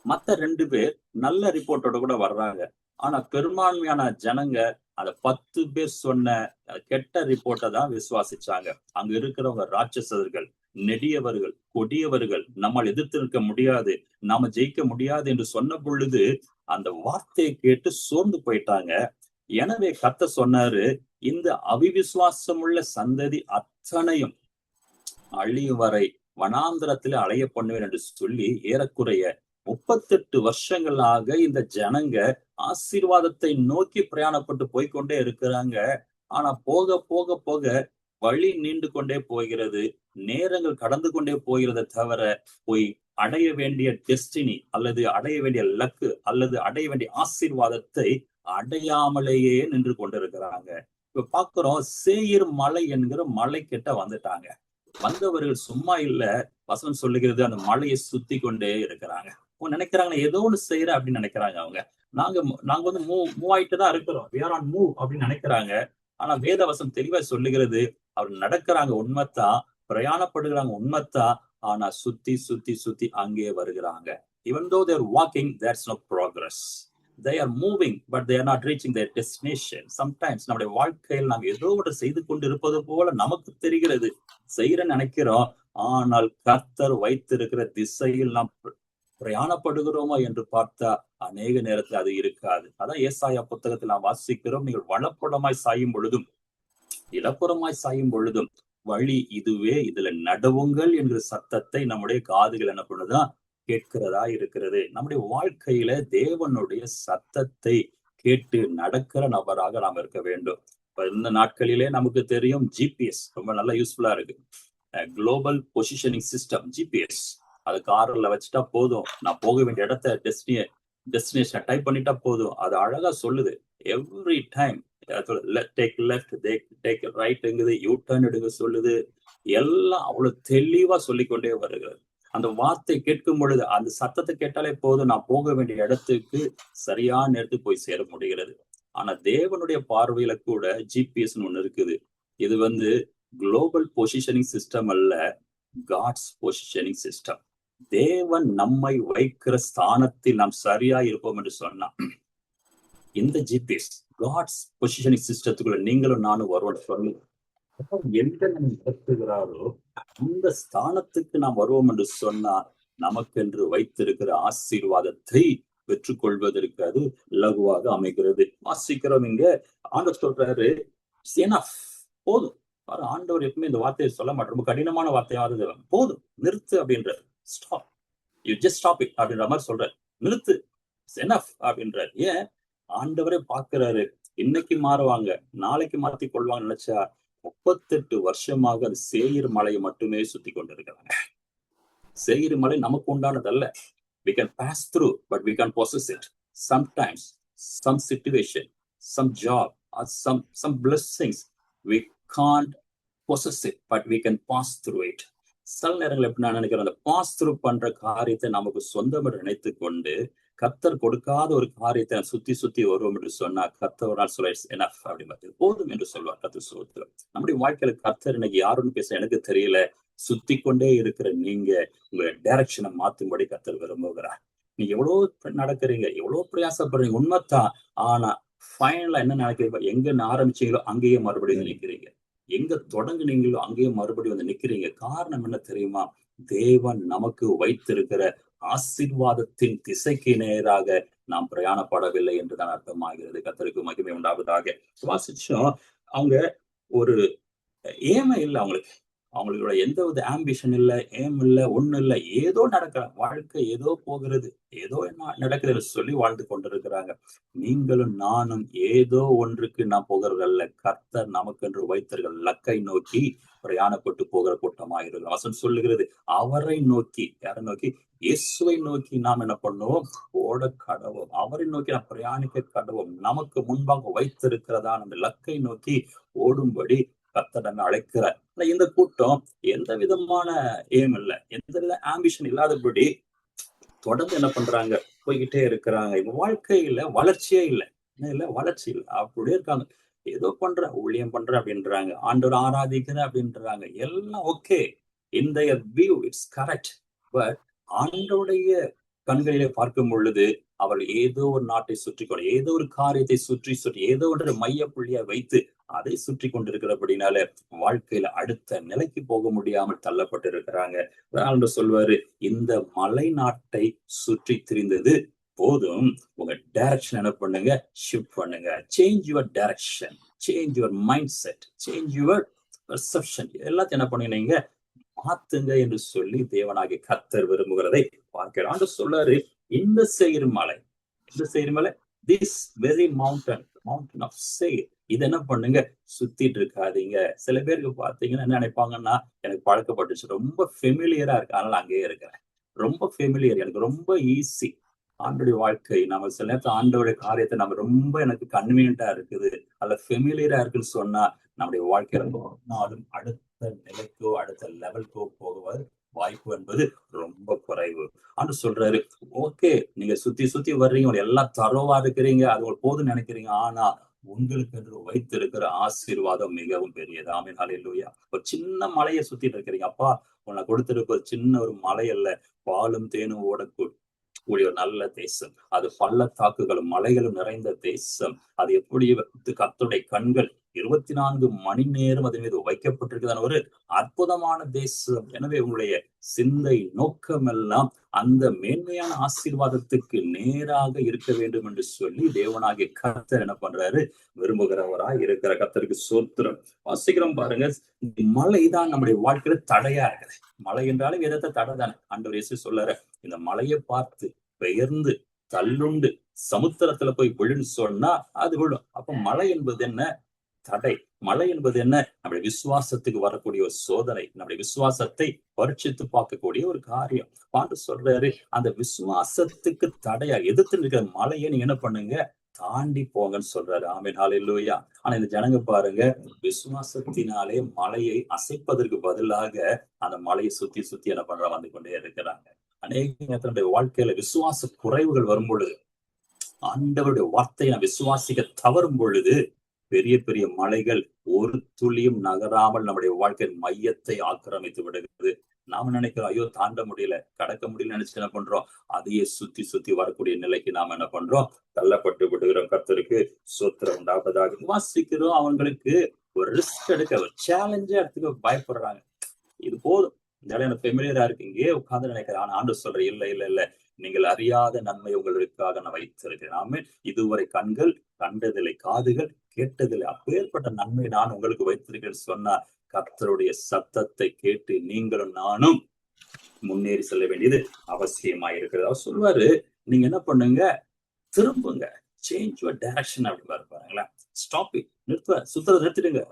மத்த 2 பேர் நல்ல ரிப்போர்ட்டோட கூட வர்றாங்க. ஆனா பெரும்பான்மையான ஜனங்க அந்த 10 பேர் சொன்ன கெட்ட ரிப்போர்ட்டை தான் விசுவாசிச்சாங்க. அங்க இருக்கிறவங்க ராட்சசர்கள், நெடியவர்கள், கொடியவர்கள், நம்மால் எதிர்த்து இருக்க முடியாது, நாம ஜெயிக்க முடியாது என்று சொன்ன பொழுது அந்த வார்த்தையை கேட்டு சோர்ந்து போயிட்டாங்க. எனவே கர்த்தர் சொன்னாரு, இந்த அவிவிசுவாசம் உள்ள சந்ததி அத்தனையும் அழியும் வரை வனாந்திரத்திலே அலைய பண்ணுவேன் என்று சொல்லி ஏறக்குறைய 38 வருஷங்களாக இந்த ஜனங்க ஆசீர்வாதத்தை நோக்கி பிரயாணப்பட்டு போய்கொண்டே இருக்கிறாங்க. ஆனா போக போக போக வழி நீண்டு கொண்டே போகிறது, நேரங்கள் கடந்து கொண்டே போகிறத தவிர போய் அடைய வேண்டிய டெஸ்டினி அல்லது அடைய வேண்டிய லக்கு அல்லது அடைய வேண்டிய ஆசீர்வாதத்தை அடையாமலேயே நின்று கொண்டிருக்கிறாங்க. இப்ப பாக்குறோம், சேயீர் மலை என்கிற மலை கிட்ட வந்துட்டாங்க. வந்தவர்கள் சும்மா இல்ல, வசனம் சொல்லுகிறது அந்த மலையை சுத்தி கொண்டே இருக்கிறாங்க. நினைக்கிறாங்க ஏதோ ஒண்ணு செய்யற அப்படின்னு நினைக்கிறாங்க. நாங்க வந்து மூவ் ஆயிட்டு தான் இருக்கிறோம், we are on move அப்படின்னு நினைக்கிறாங்க. ஆனா வேதவசம் தெளிவா சொல்லுகிறது, அவர் நடக்கிறாங்க உண்மைத்தான், பிரயாணப்படுகிறாங்க உண்மைத்தான், ஆனா சுத்தி சுத்தி சுத்தி அங்கே வருகிறாங்க. even though they are walking, there's no progress. They are moving but they are not reaching their destination. Sometimes நம்முடைய வாழ்க்கையில் நாம் ஏதோ ஒன்று செய்து கொண்டு இருப்பது போல நமக்கு தெரிகிறது, செய்யறேன்னு நினைக்கிறோம். ஆனால் கர்த்தர் வைத்திருக்கிற திசையில் நாம் பிரயாணப்படுகிறோமா என்று பார்த்தா அநேக நேரத்தில் அது இருக்காது. அதான் ஏசாயா புத்தகத்தில் நாம் வாசிக்கிறோம், நீங்கள் வலப்புறமாய் சாயும் பொழுதும் இடப்புறமாய் சாயும் பொழுதும் வழி இதுவே, இதுல நடவுங்கள் என்கிற சத்தத்தை நம்முடைய காதுகள் என்ன பண்ணுதான் கேட்கிறதா இருக்கிறது. நம்முடைய வாழ்க்கையில தேவனுடைய சத்தத்தை கேட்டு நடக்கிற நபராக நாம் இருக்க வேண்டும். இப்ப இந்த நாட்களிலே நமக்கு தெரியும், ஜிபிஎஸ் ரொம்ப நல்லா யூஸ்ஃபுல்லா இருக்கு. Global positioning system, GPS. அது கார்ல வச்சுட்டா போதும், நான் போக வேண்டிய இடத்த டெஸ்டினேஷன் டைப் பண்ணிட்டா போதும், அது அழகா சொல்லுது. Every time take left, take ரைட்ங்குது, யூ டர்ன் எடுங்க சொல்லுது. எல்லாம் அவ்வளவு தெளிவா சொல்லிக்கொண்டே வருகிறது. அந்த வார்த்தை கேட்கும் பொழுது, அந்த சத்தத்தை கேட்டாலே போதும், நான் போக வேண்டிய இடத்துக்கு சரியான நேரத்துக்கு போய் சேர முடிகிறது. ஆனா தேவனுடைய பார்வையில கூட ஜிபிஎஸ் ஒண்ணு இருக்குது. இது வந்து குளோபல் பொசிஷனிங் சிஸ்டம் அல்ல, காட்ஸ் பொசிஷனிங் சிஸ்டம். தேவன் நம்மை வைக்கிற ஸ்தானத்தில் நாம் சரியா இருப்போம் என்று சொன்னா, இந்த ஜிபிஎஸ் காட்ஸ் பொசிஷனிங் சிஸ்டத்துக்குள்ள நீங்களும் நானும் வருவோம் சொல்லி எந்த நம்ம நடத்துகிறாரோ அந்த ஸ்தானத்துக்கு நாம் வருவோம் என்று சொன்னா, நமக்கென்று வைத்திருக்கிற ஆசீர்வாதத்தை பெற்றுக்கொள்வதற்கு அது லகுவாக அமைகிறது. வாசிக்கிறோம் இங்க ஆண்டவர் சொல்றாரு, போதும். ஆண்டவர் எப்பவுமே இந்த வார்த்தையை சொல்ல மாட்டேன், ரொம்ப கடினமான வார்த்தையாவது போதும் நிறுத்து அப்படின்றார். Stop, you just stop it அப்படின்ற மாதிரி சொல்றாரு. நிறுத்து, எனஃப் அப்படின்றார். ஏன்? ஆண்டவரே பாக்குறாரு, இன்னைக்கு மாறுவாங்க நாளைக்கு மாத்தி கொள்வாங்க நினைச்சா 38 வருஷமாக அது சேயீர் மலையை மட்டுமே சுத்தி கொண்டிருக்கிறாங்க. சேயீர் மலை நமக்கு உண்டானதல்ல. we can pass through but we can't possess it. Sometimes some situation, some job or some blessings we can't possess it but we can pass through it. சில நேரங்கள் எப்படி நான் நினைக்கிறேன், அந்த பாஸ் த்ரூ பண்ற காரியத்தை நமக்கு சொந்தம் நினைத்து கொண்டு கர்த்தர் கொடுக்காத ஒரு காரியத்தை சுத்தி சுத்தி வருவோம் என்று சொன்னா, கர்த்தர் ஒரு நாள் சொல்ல எனஃப் அப்படின்னு போதும் என்று சொல்வார். கர்த்தர் சோத்திரம். நம்முடைய வாழ்க்கையில கர்த்தர் இன்னைக்கு யாருன்னு பேச எனக்கு தெரியல, சுத்தி கொண்டே இருக்கிற நீங்க உங்க டைரக்ஷனை மாத்தும்படி கர்த்தர் விரும்புகிறார். நீங்க எவ்வளவு நடக்கிறீங்க, எவ்வளவு பிரயாசப்படுறீங்க உண்மைத்தான். ஆனா ஃபைனலா என்ன நினைக்கிறீங்க, எங்க ஆரம்பிச்சீங்களோ அங்கேயே மறுபடியும் நினைக்கிறீங்க, எங்க தொடங்குனீங்களோ அங்கேயே மறுபடியும் வந்து நிக்கிறீங்க. காரணம் என்ன தெரியுமா? தேவன் நமக்கு வைத்திருக்கிற ஆசீர்வாதத்தின் திசைக்கு நேராக நாம் பிரயாணப்படவில்லை என்றுதான் அர்த்தமாகிறது. கர்த்தருக்கு மகிமை உண்டாவதாக. வாசிச்சோம், அவங்க ஒரு ஏமே இல்லை அவங்களுக்கு. அவங்களோட எந்த வித ஆம்பிஷன் இல்லை, ஏம் இல்லை, ஒண்ணு இல்லை. ஏதோ நடக்கிற வாழ்க்கை, ஏதோ போகிறது, ஏதோ என்ன நடக்குதுன்னு சொல்லி வாழ்ந்து கொண்டிருக்கிறாங்க. நீங்களும் நானும் ஏதோ ஒன்றுக்கு நான் போகிறதல்ல. கர்த்தர் நமக்கென்று வைத்திருக்கிற லக்கை நோக்கி பிரயாணப்பட்டு போகிற கூட்டமாக இருக்கிறோம். வசனம் சொல்லுகிறது, அவரை நோக்கி, யாரை நோக்கி? இயேசுவை நோக்கி நாம் என்ன பண்ணுவோம்? ஓட கடவோம். அவரை நோக்கி நாம் பிரயாணிக்க கடவோம். நமக்கு முன்பாக வைத்திருக்கிறதான அந்த லக்கை நோக்கி ஓடும்படி கர்த்தர் நம்மை அழைக்கிறார். இந்த கூட்டம் எந்த விதமான ஏம் இல்லை, எந்த வித ஆம்பிஷன் இல்லாதபடி தொடர்ந்து என்ன பண்றாங்க? போய்கிட்டே இருக்கிறாங்க. இப்ப வாழ்க்கையில வளர்ச்சியே இல்லை, வளர்ச்சி இல்லை, அப்படியே இருக்காங்க. ஏதோ பண்ற, ஊழியம் பண்ற அப்படின்றாங்க, ஆண்டவர் ஆராதிக்கிற அப்படின்றாங்க, எல்லாம் ஓகே. இந்த வியூ இட்ஸ் கரெக்ட். பட் ஆண்டோடைய கண்களிலே பார்க்கும் பொழுது அவள் ஏதோ ஒரு நாட்டை சுற்றி கொண்டு, ஏதோ ஒரு காரியத்தை சுற்றி ஏதோ ஒன்று மைய புள்ளியா வைத்து அதை சுற்றி கொண்டிருக்கிறபடினால வாழ்க்கையில அடுத்த நிலைக்கு போக முடியாமல் தள்ளப்பட்டு இருக்கிறாங்க. சொல்வாரு, இந்த மலை நாட்டை சுற்றி திரிந்தது போதும், உங்க டைரக்ஷன் என்ன பண்ணுங்க? ஷிஃப்ட் பண்ணுங்க. Change your direction, change your mind set, change your perception. எல்லாத்தையும் என்ன பண்ணுங்க? மாத்துங்க என்று சொல்லி தேவனாகிய கர்த்தர் விரும்புகிறதை பார்க்கிறான். சொல்றாரு, இந்த சேயிர் மலை, திஸ் வெரி மவுண்டன் ஆஃப் சேயிர், இது என்ன பண்ணுங்க? சுத்திட்டு இருக்காதீங்க. சில பேருக்கு பாத்தீங்கன்னா என்ன நினைப்பாங்கன்னா, எனக்கு பழக்கப்பட்டுச்சு, ரொம்ப ஃபெமிலியரா இருக்கு, அதனால அங்கேயே இருக்கிறேன். ரொம்ப ஃபெமிலியர், எனக்கு ரொம்ப ஈஸி. ஆண்டோடைய வாழ்க்கை, நம்ம சில நேரத்தில் ஆண்டோடைய காரியத்தை நம்ம ரொம்ப எனக்கு கன்வீனியன்டா இருக்குது, அல்ல ஃபெமிலியரா இருக்குன்னு சொன்னா நம்முடைய வாழ்க்கையில நாளும் அடுத்த நிலைக்கோ அடுத்த லெவலுக்கோ போகுவது வாய்ப்பு என்பது ரொம்ப குறைவு. ஆண்டு சொல்றாரு, ஓகே, நீங்க சுத்தி வர்றீங்க, எல்லாம் தரோவா இருக்கிறீங்க, அது ஒரு போதும் நினைக்கிறீங்க, ஆனா உங்களுக்கு என்று வைத்திருக்கிற ஆசீர்வாதம் மிகவும் பெரியது. ஆமென், ஹல்லேலூயா. ஒரு சின்ன மலையை சுத்திட்டு இருக்கிறீங்க, அப்பா உன்னை கொடுத்திருக்க ஒரு சின்ன ஒரு மலை அல்ல, பாலும் தேனும் ஓடக்கூடிய ஒரு நல்ல தேசம். அது பள்ளத்தாக்குகளும் மலைகளும் நிறைந்த தேசம். அது எப்படி கர்த்தருடைய கண்கள் 24 மணி நேரம் அதன் மீது வைக்கப்பட்டிருக்கிறதான ஒரு அற்புதமான தேசம். எனவே உங்களுடைய சிந்தை நோக்கம் எல்லாம் அந்த மேன்மையான ஆசீர்வாதத்துக்கு நேராக இருக்க வேண்டும் என்று சொல்லி தேவனாகிய கர்த்தர் என்ன பண்றாரு? விரும்புகிறவராய் இருக்கிற கர்த்தருக்கு ஸ்தோத்திரம். வாசிக்கிறோம் பாருங்க, மலைதான் நம்முடைய வாழ்க்கையில தடையா இருக்குது. மலை என்றாலும் எதத்தை தடை தானே. ஆண்டவர் இயேசு சொல்றாரு, இந்த மலையை பார்த்து பெயர்ந்து தள்ளுண்டு சமுத்திரத்துல போய் விழுன்னு சொன்னா அது விழும். அப்ப மலை என்பது என்ன? தடை. மலை என்பது என்ன? நம்முடைய விசுவாசத்துக்கு வரக்கூடிய ஒரு சோதனை, நம்முடைய விசுவாசத்தை பரீட்சித்து பார்க்கக்கூடிய ஒரு காரியம். பாண்டு சொல்றாரு, அந்த விசுவாசத்துக்கு தடையா எதிர்த்து இருக்கிற மலையை நீங்க என்ன பண்ணுங்க? தாண்டி போங்கன்னு சொல்றாரு. ஆமென், ஹல்லேலூயா. ஆனா இந்த ஜனங்க பாருங்க, விசுவாசத்தினாலே மலையை அசைப்பதற்கு பதிலாக அந்த மலையை சுத்தி என்ன பண்ற வந்து கொண்டே இருக்கிறாங்க. அநேக நேரத்தினுடைய வாழ்க்கையில விசுவாச குறைவுகள் வரும் பொழுது, ஆண்டவருடைய வார்த்தையை விசுவாசிக்க தவறும் பொழுது, பெரிய பெரிய மலைகள் ஒரு துளியும் நகராமல் நம்முடைய வாழ்க்கையின் மையத்தை ஆக்கிரமித்து விடுகிறது. நாம நினைக்கிறோம், ஐயோ தாண்ட முடியல, கடக்க முடியல நினைச்சு என்ன பண்றோம்? அதையே சுத்தி வரக்கூடிய நிலைக்கு நாம என்ன பண்றோம்? தள்ளப்பட்டு விடுகிறோம். கர்த்தருக்கு ஸ்தோத்திரம் உண்டாவதாக. வாசிக்கிறோம், அவங்களுக்கு ஒரு ரிஸ்க் எடுக்க, ஒரு சேலஞ்சா எடுத்துக்க பயப்படுறாங்க. இது போதும், இந்த இடம் எனக்கு ஃபெமிலியரா இருக்கு, இங்கேயே உட்கார்ந்து நினைக்கிறேன். ஆனா ஆண்டு சொல்ற, இல்ல, நீங்கள் அறியாத நன்மை உங்களுக்காக நான் வைத்திருக்கிறேன். ஆமென். இதுவரை கண்கள் கண்டதில்லை, காதுகள் கேட்டதில்லை, அப்பேற்பட்ட நன்மை நான் உங்களுக்கு வைத்திருக்கிறேன் சொன்னா, கர்த்தருடைய சத்தத்தை கேட்டு நீங்களும் நானும் முன்னேறி செல்ல வேண்டியது அவசியமா இருக்கிறது. அவர் சொல்வாரு, நீங்க என்ன பண்ணுங்க? திரும்புங்க, சேஞ்ச் யுவர் டைரக்ஷன் அப்படின்னு பாருங்களேன். ஸ்டாப் இட், சுத்துறதை நிறுத்திடுங்க.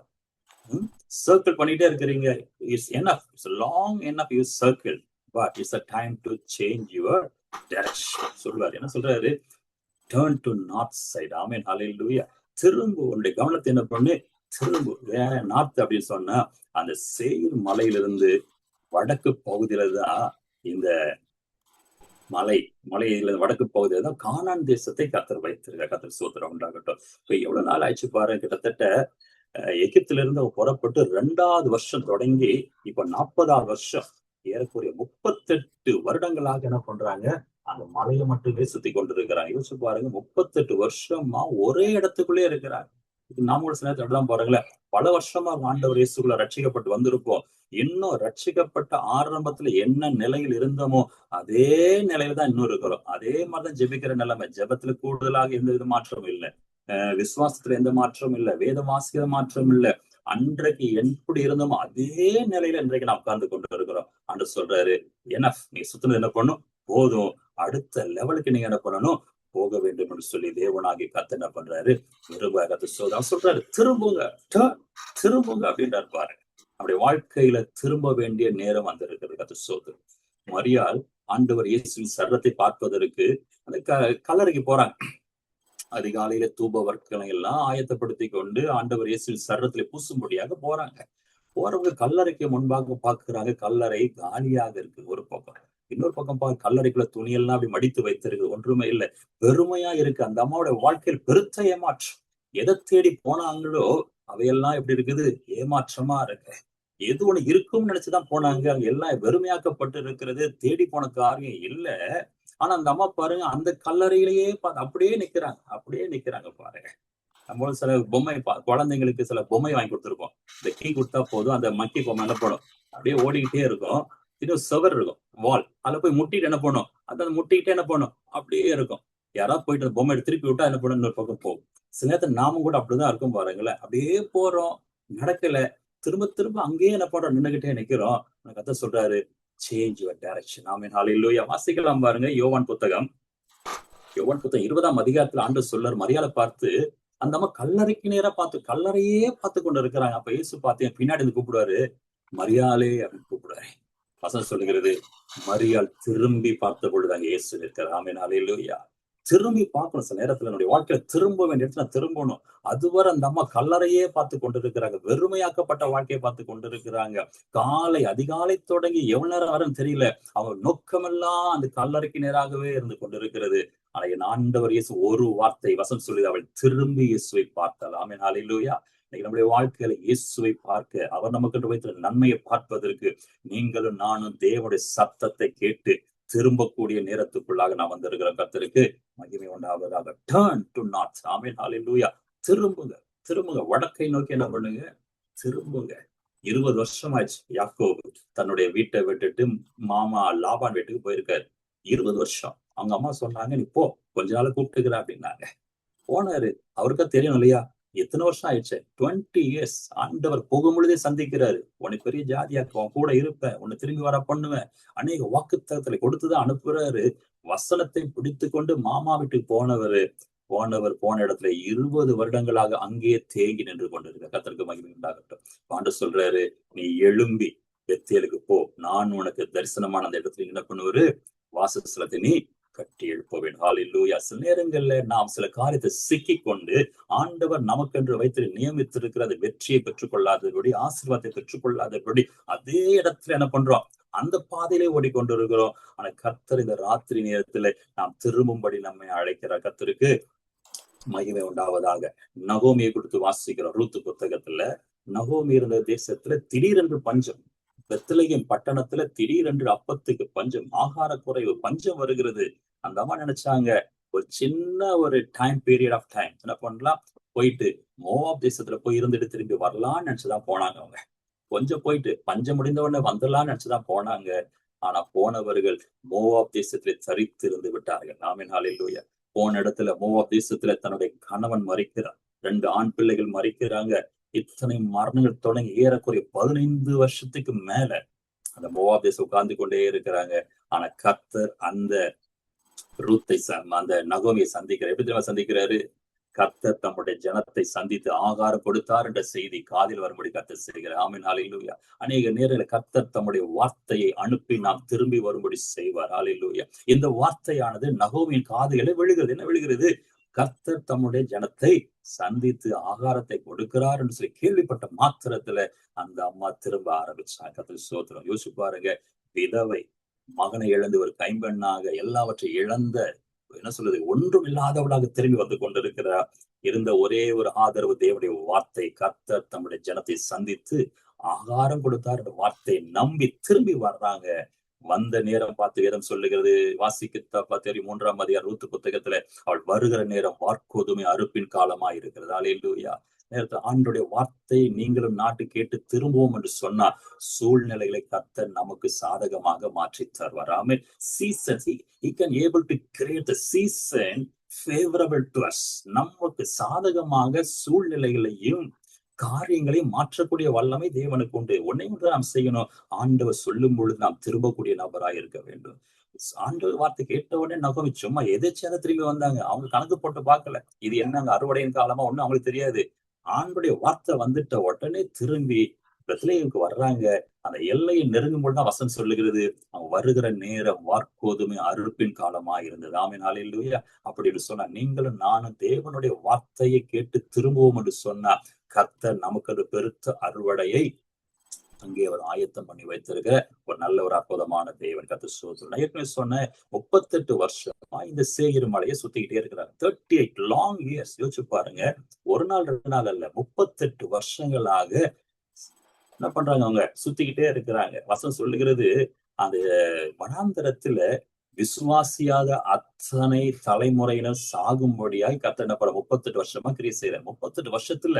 சர்க்கிள் பண்ணிட்டே இருக்கிறீங்க, it's enough, it's long enough you circle, but it's a time to change your direction. சொல்றாரு, என்ன சொல்றாரு? turn to north side. ஆமென், ஹல்லேலூயா. திரும்ப, உன்னுடைய கவனத்தை என்ன பண்ணு? திரும்ப. வேற நார்த் அப்படின்னு சொன்னா, அந்த சேயிர் மலையிலிருந்து வடக்கு பகுதியில தான் இந்த மலையில வடக்கு பகுதியில தான் கானான் தேசத்தை கர்த்தர் வைத்திருக்கார். கர்த்தர் ஸ்தோத்திரம் உண்டாகட்டும். இப்ப எவ்வளவு நாள் ஆயிடுச்சு பாருங்க, கிட்டத்தட்ட எகிப்தில இருந்து போறப்பட்டு 2வது வருஷம் தொடங்கி இப்ப 40வது வருஷம், ஏறக்குறைய 38 வருடங்களாக என்ன பண்றாங்க? அந்த மலையை மட்டுமே சுத்தி கொண்டிருக்கிறாங்க. யோசிச்சு பாருங்க, 38 வருஷமா ஒரே இடத்துக்குள்ளே இருக்கிறாங்க. நாம கூட சில நேரத்துல அப்படிதான் பாருங்களேன், பல வருஷமா ஆண்டவர் இயேசுக்குள்ள ரட்சிக்கப்பட்டு வந்திருப்போம். இன்னும் ரட்சிக்கப்பட்ட ஆரம்பத்துல என்ன நிலையில் இருந்தோமோ அதே நிலையில தான் இன்னும் இருக்கிறோம். அதே மாதிரிதான் ஜெபிக்கிற நிலைமை. ஜெபத்துல கூடுதலாக எந்த வித மாற்றமும் இல்லை. விசுவாசத்துல எந்த மாற்றமும் இல்லை. வேத வாசிக்கிற மாற்றம் இல்லை. அன்றைக்கு எப்படி இருந்தோமோ அதே நிலையில இன்றைக்கு நான் உட்கார்ந்து கொண்டு இருக்கிறோம். ஆண்டவர் சொல்றாரு, எனஃப், நீ சுத்தினது என்ன பண்ணும் போதும், அடுத்த லெவலுக்கு நீங்க என்ன பண்ணணும் போக வேண்டும் என்று சொல்லி தேவனாகி கர்த்தர் என்ன பண்றாரு, சொல்றாரு, திரும்புங்க, திரும்புங்க அப்படின்றாரு பாரு. நம்முடைய வாழ்க்கையில திரும்ப வேண்டிய நேரம் வந்திருக்கிறது. கர்த்தர் ஸ்தோத்திரம். மரியாள் ஆண்டவர் இயேசுவின் சரீரத்தை பார்ப்பதற்கு அந்த கல்லறைக்கு போறாங்க. அதிகாலையில தூப வர்க்கங்களை எல்லாம் ஆயத்தப்படுத்தி கொண்டு ஆண்டவர் இயேசுவின் சரீரத்திலே பூசும்படியாக போறாங்க. போறவங்க கல்லறைக்கு முன்பாக பாக்குறாங்க, கல்லறை காலியாக இருக்கு ஒரு பக்கம். இன்னொரு பக்கம் கல்லறைக்குள்ள துணியெல்லாம் அப்படி மடித்து வைத்திருக்கு, ஒன்றுமே இல்லை, பெருமையா இருக்கு. அந்த அம்மாவோட வாழ்க்கையில் பெருத்த ஏமாற்றம். எதை தேடி போனாங்களோ அவையெல்லாம் எப்படி இருக்குது, ஏமாற்றமா இருக்கு. எது ஒண்ணு இருக்கும்னு நினைச்சுதான் போனாங்க, அங்க எல்லாம் வெறுமையாக்கப்பட்டு இருக்கிறது. தேடி போன காரியம் இல்ல. ஆனா அந்த அம்மா பாருங்க, அந்த கல்லறையிலேயே அப்படியே நிக்கிறாங்க பாருங்க. நம்ம சில பொம்மை குழந்தைங்களுக்கு சில பொம்மை வாங்கி கொடுத்துருக்கோம். இந்த கீ கொடுத்தா போதும், அந்த மக்கி பொம்மை என்ன பண்ணும், அப்படியே ஓடிக்கிட்டே இருக்கும். இன்னும் சுவர் இருக்கும், வால், அதுல போய் முட்டிட்டு என்ன பண்ணும், அதான் முட்டிக்கிட்டே என்ன பண்ணும், அப்படியே இருக்கும். யாராவது போயிட்டு அந்த பொம்மை திருப்பி விட்டா என்ன பண்ணும், இன்னொரு பக்கம் போகும். சில நேரத்தில் நாமும் கூட அப்படிதான் இருக்கும் பாருங்களேன். அப்படியே போறோம், நடக்கல, திரும்ப திரும்ப அங்கேயே என்ன பண்றோம், நின்னுகிட்டே நிக்கிறோம். கர்த்தர் சொல்றாரு, சேஞ்ச் யுவர் டைரக்ஷன். ஆமென், ஹல்லேலூயா. வாசிக்கலாம் பாருங்க, யோவான் புத்தகம் 20ஆம் அதிகாரத்துல ஆண்டவர் சொல்றார், மரியாதை பார்த்து, அந்த அம்மா கல்லறைக்கு நேரா கல்லறையே பார்த்து கொண்டு இருக்கிறாங்க. அப்ப இயேசு பார்த்து பின்னாடி இருந்து கூப்பிடுவாரு, மரியாளே அப்படின்னு கூப்பிடுவாரு. வசனம் சொல்லுகிறது, மரியாள் திரும்பி பார்த்த பொழுது அங்க இயேசு இருக்கிறார். ஆமென், ஹல்லேலூயா. திரும்பி பார்க்கணும். சில நேரத்துல என்னுடைய வாழ்க்கையில திரும்ப வேண்டிய இடத்துல திரும்பணும். அதுவரை அந்த அம்மா கல்லறையே பார்த்து கொண்டிருக்கிறாங்க, வெறுமையாக்கப்பட்ட வாழ்க்கையை பார்த்து கொண்டிருக்கிறாங்க. அதிகாலை தொடங்கி எவ்வளவு நேரம் வரன்னு தெரியல, அவங்க நோக்கமெல்லாம் அந்த கல்லறைக்கு நேராகவே இருந்து கொண்டிருக்கிறது. ஆனா என் ஆண்டவர் இயேசு ஒரு வார்த்தை வசனம் சொல்லி, அவள் திரும்பி இயேசுவை பார்த்தாள். ஆமென், ஹல்லேலூயா. இன்னைக்கு நம்முடைய வாழ்க்கையில இயேசுவை பார்க்க, அவர் நமக்கு வைத்த நன்மையை பார்ப்பதற்கு நீங்களும் நானும் தேவனுடைய சத்தத்தை கேட்டு திரும்பக்கூடிய நேரத்துக்குள்ளாக நான் வந்திருக்கிற கர்த்தருக்கு மகிமை உண்டாவதாக. Turn to north. Amen, hallelujah. திரும்புங்க, வடக்கை நோக்கி என்ன பண்ணுங்க, திரும்புங்க. 20 வருஷம் ஆச்சு யாக்கோபு தன்னுடைய வீட்டை விட்டுட்டு மாமா லாபான் வீட்டுக்கு போயிருக்காரு. 20 வருஷம். அவங்க அம்மா சொன்னாங்க, நீ போ, கொஞ்ச நாள் கூப்பிட்டுக்கிற அப்படின்னாங்க. போனாரு. அவருக்கா தெரியும் இல்லையா, எத்தனை வருஷம் ஆயிடுச்சு, 20 இயர்ஸ். ஆண்டவர் போகும் பொழுதே சந்திக்கிறாரு, உனக்கு பெரிய ஜாதியாக்குவோம், கூட இருப்பேன், உன்னை திரும்பி வர பண்ணுவேன், அநேக வாக்குத்தத்தங்களை கொடுத்துதான் அனுப்புறாரு. வசனத்தை பிடித்து கொண்டு மாமா வீட்டுக்கு போன இடத்துல 20 வருடங்களாக அங்கேயே தேங்கி நின்று கொண்டிருக்க. கர்த்தருக்கு மகிமை உண்டாகட்டும். ஆண்டவர் சொல்றாரு, நீ எழும்பி பெத்தேலுக்கு போ, நான் உனக்கு தரிசனமான அந்த இடத்துல என்ன பண்ணுவாரு, வாசஸ்தலத்தை நீ கட்டி எழுப்ப வேண்டும். ஹல்லேலூயா. சில நேரங்கள்ல நாம் சில காரியத்தை சிக்கிக் கொண்டு ஆண்டவர் நமக்கென்று வைத்து நியமித்திருக்கிற அந்த வெற்றியை பெற்றுக்கொள்ளாதபடி, ஆசீர்வாதத்தை பெற்றுக்கொள்ளாதபடி அதே இடத்துல என்ன பண்றோம், அந்த பாதையிலே ஓடிக்கொண்டிருக்கிறோம். ஆனா கர்த்தர் இந்த ராத்திரி நேரத்துல நாம் திரும்பும்படி நம்மை அழைக்கிறார். கர்த்தருக்கு மகிமை உண்டாவதாக. நகோமியை கொடுத்து வாசிக்கிறோம். ரூத்து புத்தகத்துல, நகோமி இருந்த தேசத்துல திடீரென்று பஞ்சம். பெத்லகேம் பட்டணத்துல திடீரென்று அப்பத்துக்கு பஞ்சம், ஆகார குறைவு, பஞ்சம் வருகிறது. அந்த அம்மா நினைச்சாங்க, ஒரு சின்ன ஒரு பீரியட் ஆஃப் டைம் என்ன பண்ணலாம், போயிட்டு மோவாப் தேசத்துல போய் இருந்துட்டு திரும்பி வரலாம்னு நினைச்சுதான் போனாங்க. அவங்க கொஞ்சம் போயிட்டு பஞ்சம் முடிந்த உடனே வந்துடலாம்னு நினைச்சுதான் போனாங்க. ஆனா போனவர்கள் மோவாப் தேசத்திலே தரித்திருந்து விட்டார்கள். ஆமென், ஹல்லேலூயா. போன இடத்துல மோவாப் தேசத்துல தன்னுடைய கணவன் மரிக்கிறார், 2 ஆண் பிள்ளைகள் மரிக்கிறாங்க. இத்தனை மரணங்கள் தொடங்கி ஏறக்குறைய 15 வருஷத்துக்கு மேல அந்த மோவாப் தேசம் உட்கார்ந்து கொண்டே இருக்கிறாங்க. ஆனா கர்த்தர் அந்த ரூத்தை அந்த நகோமியை சந்திக்கிறார். எப்படி சந்திக்கிறாரு, கர்த்தர் தம்முடைய ஜனத்தை சந்தித்து ஆகாரம் கொடுத்தார் என்ற செய்தி காதில் வரும்படி கர்த்தர் செய்கிறார். ஆமென், ஹல்லேலூயா. அநேக நேரங்களில் கர்த்தர் தம்முடைய வார்த்தையை அனுப்பி நாம் திரும்பி வரும்படி செய்வார். ஹல்லேலூயா. இந்த வார்த்தையானது நகோமியின் காதுகளை விழுகிறது. என்ன விழுகிறது, கர்த்தர் தம்முடைய ஜனத்தை சந்தித்து ஆகாரத்தை கொடுக்கிறார் என்று சொல்லி கேள்விப்பட்ட மாத்திரத்துல அந்த அம்மா திரும்ப ஆரம்பிச்சாங்க. கர்த்தர் ஸ்தோத்திரம். யோசிச்சு பாருங்க, விதவை, மகனை இழந்து ஒரு கைம்பெண்ணாக எல்லாவற்றையும் இழந்த, என்ன சொல்றது, ஒன்றும் இல்லாதவளாக திரும்பி வந்து கொண்டிருக்கிறார். இருந்த ஒரே ஒரு ஆதரவு தேவனுடைய வார்த்தை. கர்த்தர் தம்முடைய ஜனத்தை சந்தித்து ஆகாரம் கொடுத்தார் என்ற வார்த்தையை நம்பி திரும்பி வர்றாங்க. வந்த நேரம் பார்த்து வேதம் சொல்லுகிறது, வாசிக்க தெரியும் 3ஆம் அதிகாரம் ரூத்து புத்தகத்துல, அவள் வருகிற நேரம் வார்க்கோதுமை அறுப்பின் காலமா இருக்கிறது. ஹல்லேலூயா. நேரத்தில் ஆண்டுடைய வார்த்தையை நீங்களும் நாட்டு கேட்டு திரும்புவோம் என்று சொன்னால் சூழ்நிலைகளை கர்த்தர் நமக்கு சாதகமாக மாற்றி தருவார். ஆமென். Seasons, he can able to create the season favorable to us. நமக்கு சாதகமாக சூழ்நிலைகளையும் காரியங்களையும் மாற்றக்கூடிய வல்லமை தேவனுக்கு உண்டு. ஒன்னையும் தான் நாம் செய்யணும். ஆண்டவர் சொல்லும் பொழுது நாம் திரும்பக்கூடிய நபராக இருக்க வேண்டும். ஆண்டவர் வார்த்தை கேட்ட உடனே நகமி சும்மா எதிர்ச்சியாக திரும்பி வந்தாங்க. அவங்க கணக்கு போட்டு பார்க்கல, இது என்னங்க அறுவடையின் காலமா ஒண்ணும் அவங்களுக்கு தெரியாது. ஆண்டுடைய வார்த்தை வந்துட்ட உடனே திரும்பி பெத்லகேமுக்கு வர்றாங்க. அந்த எல்லையை நெருங்கும் பொழுதுதான் வசனம் சொல்லுகிறது, அவங்க வருகிற நேரம் வார்க்கோதுமை அறுப்பின் காலமா இருந்தது. ஆமென். ஹல்லேலூயா. அப்படின்னு சொன்னா நீங்களும் நானும் தேவனுடைய வார்த்தையை கேட்டு திரும்புவோம் என்று சொன்னா கர்த்தர் நமக்கு ஒரு பெருத்த அறுவடையை அங்கே அவர் ஆயத்தம் பண்ணி வைத்திருக்கிற ஒரு நல்ல ஒரு அற்புதமான தேவன். கர்த்தர் ஸ்தோத்திரம். நான் ஏற்கனவே சொன்ன 38 வருஷமா இந்த சேயிர் மலையை சுத்திக்கிட்டே இருக்கிறார். 38 லாங் இயர்ஸ். யோசிச்சு பாருங்க, ஒரு நாள் 2 நாள் அல்ல, 38 வருஷங்களாக என்ன பண்றாங்க, அவங்க சுத்திக்கிட்டே இருக்கிறாங்க. வசனம் சொல்லுகிறது, அந்த வனாந்தரத்துல விசுவாசியாக அத்தனை தலைமுறையினர் சாகும்படியாய் கர்த்தர் என்ன பண்ண 38 வருஷமா கிரியை செய்யறார். 38 வருஷத்துல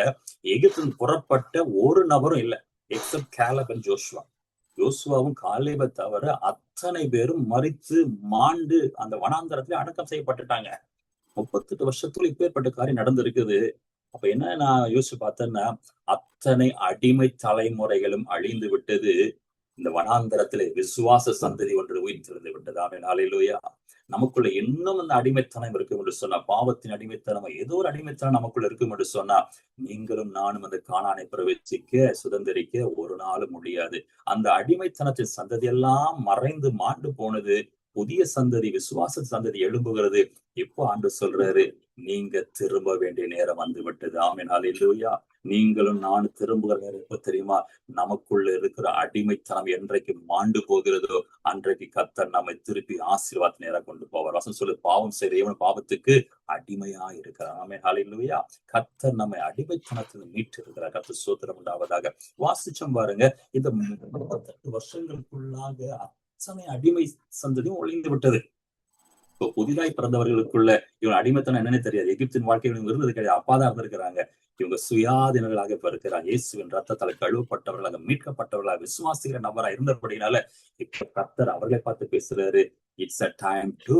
எகிப்தில் புறப்பட்ட ஒரு நபரும் இல்லை, எக்ஸப்ட் காலேப் அண்ட் ஜோஷுவா. யோசுவாவும் காலேபை தவிர அத்தனை பேரும் மரித்து மாண்டு அந்த வனாந்தரத்துல அடக்கம் செய்யப்பட்டுட்டாங்க. 38 வருஷத்துல இப்பேற்பட்ட காரியம் நடந்திருக்குது. அப்ப என்ன நான் யோசிச்சு பார்த்தேன்னா, அத்தனை அடிமை தலைமுறைகளும் அழிந்து விட்டது. இந்த வனாந்தரத்திலே விசுவாச சந்ததி ஒன்று உயிர்த்திருந்து விட்டது. ஆமென். ஹல்லேலூயா. நமக்குள்ள இன்னும் அந்த அடிமைத்தனம் இருக்கும் என்று சொன்னா, பாவத்தின் அடிமைத்தனம், ஏதோ ஒரு அடிமைத்தனம் நமக்குள்ள இருக்கும் என்று சொன்னா, நீங்களும் நானும் அந்த கானானை பிரவேசிக்க சுதந்திரிக்க ஒரு நாளும் முடியாது. அந்த அடிமைத்தனத்தின் சந்ததி எல்லாம் மறைந்து மாண்டு போனது. புதிய சந்ததி, விசுவாச சந்ததி எழும்புகிறது. இப்போ ஆண்டு சொல்றாரு, நீங்க திரும்ப வேண்டிய நேரம் வந்து விட்டது. ஆமென். ஹல்லேலூயா. நீங்களும் நானும் திரும்புகிற நேரம் எப்ப தெரியுமா? நமக்குள்ள இருக்கிற அடிமைத்தனம் என்றைக்கு மாண்டு போகிறதோ அன்றைக்கு கர்த்தர் நம்மை திருப்பி ஆசீர்வாத நேரம் கொண்டு போவார். வசனம் சொல்லு, பாவம் செய்த இவன் பாவத்துக்கு அடிமையா இருக்கிறார். ஆமென். ஹல்லேலூயா. கர்த்தர் நம்மை அடிமைத்தனத்தில் மீட்டு இருக்கிறார். கர்த்தர் ஸ்தோத்திரம் உண்டாவதாக. வாசிச்சோம் பாருங்க, இந்த 38 வருஷங்களுக்குள்ளாக அத்தனை அடிமை சந்ததியும் ஒழிந்து விட்டது. இப்போ புதிதாய் பிறந்தவர்களுக்குள்ள இவங்க அடிமைத்தனம் என்னன்னு தெரியாது. எகிப்தின் வாழ்க்கை இவங்க இருந்தது கிடையாது. அப்பாதான் இருந்திருக்கிறாங்க. இவங்க சுயாதீனர்களாக இப்ப இருக்கிறாங்க. இயேசுவின் ரத்தத்தால் கழுவப்பட்டவர்களாக, மீட்கப்பட்டவர்களாக, விசுவாசிக்கிற நபரா இருந்தபடினால இப்ப கர்த்தர் அவர்களை பார்த்து பேசுறாரு, it's a time to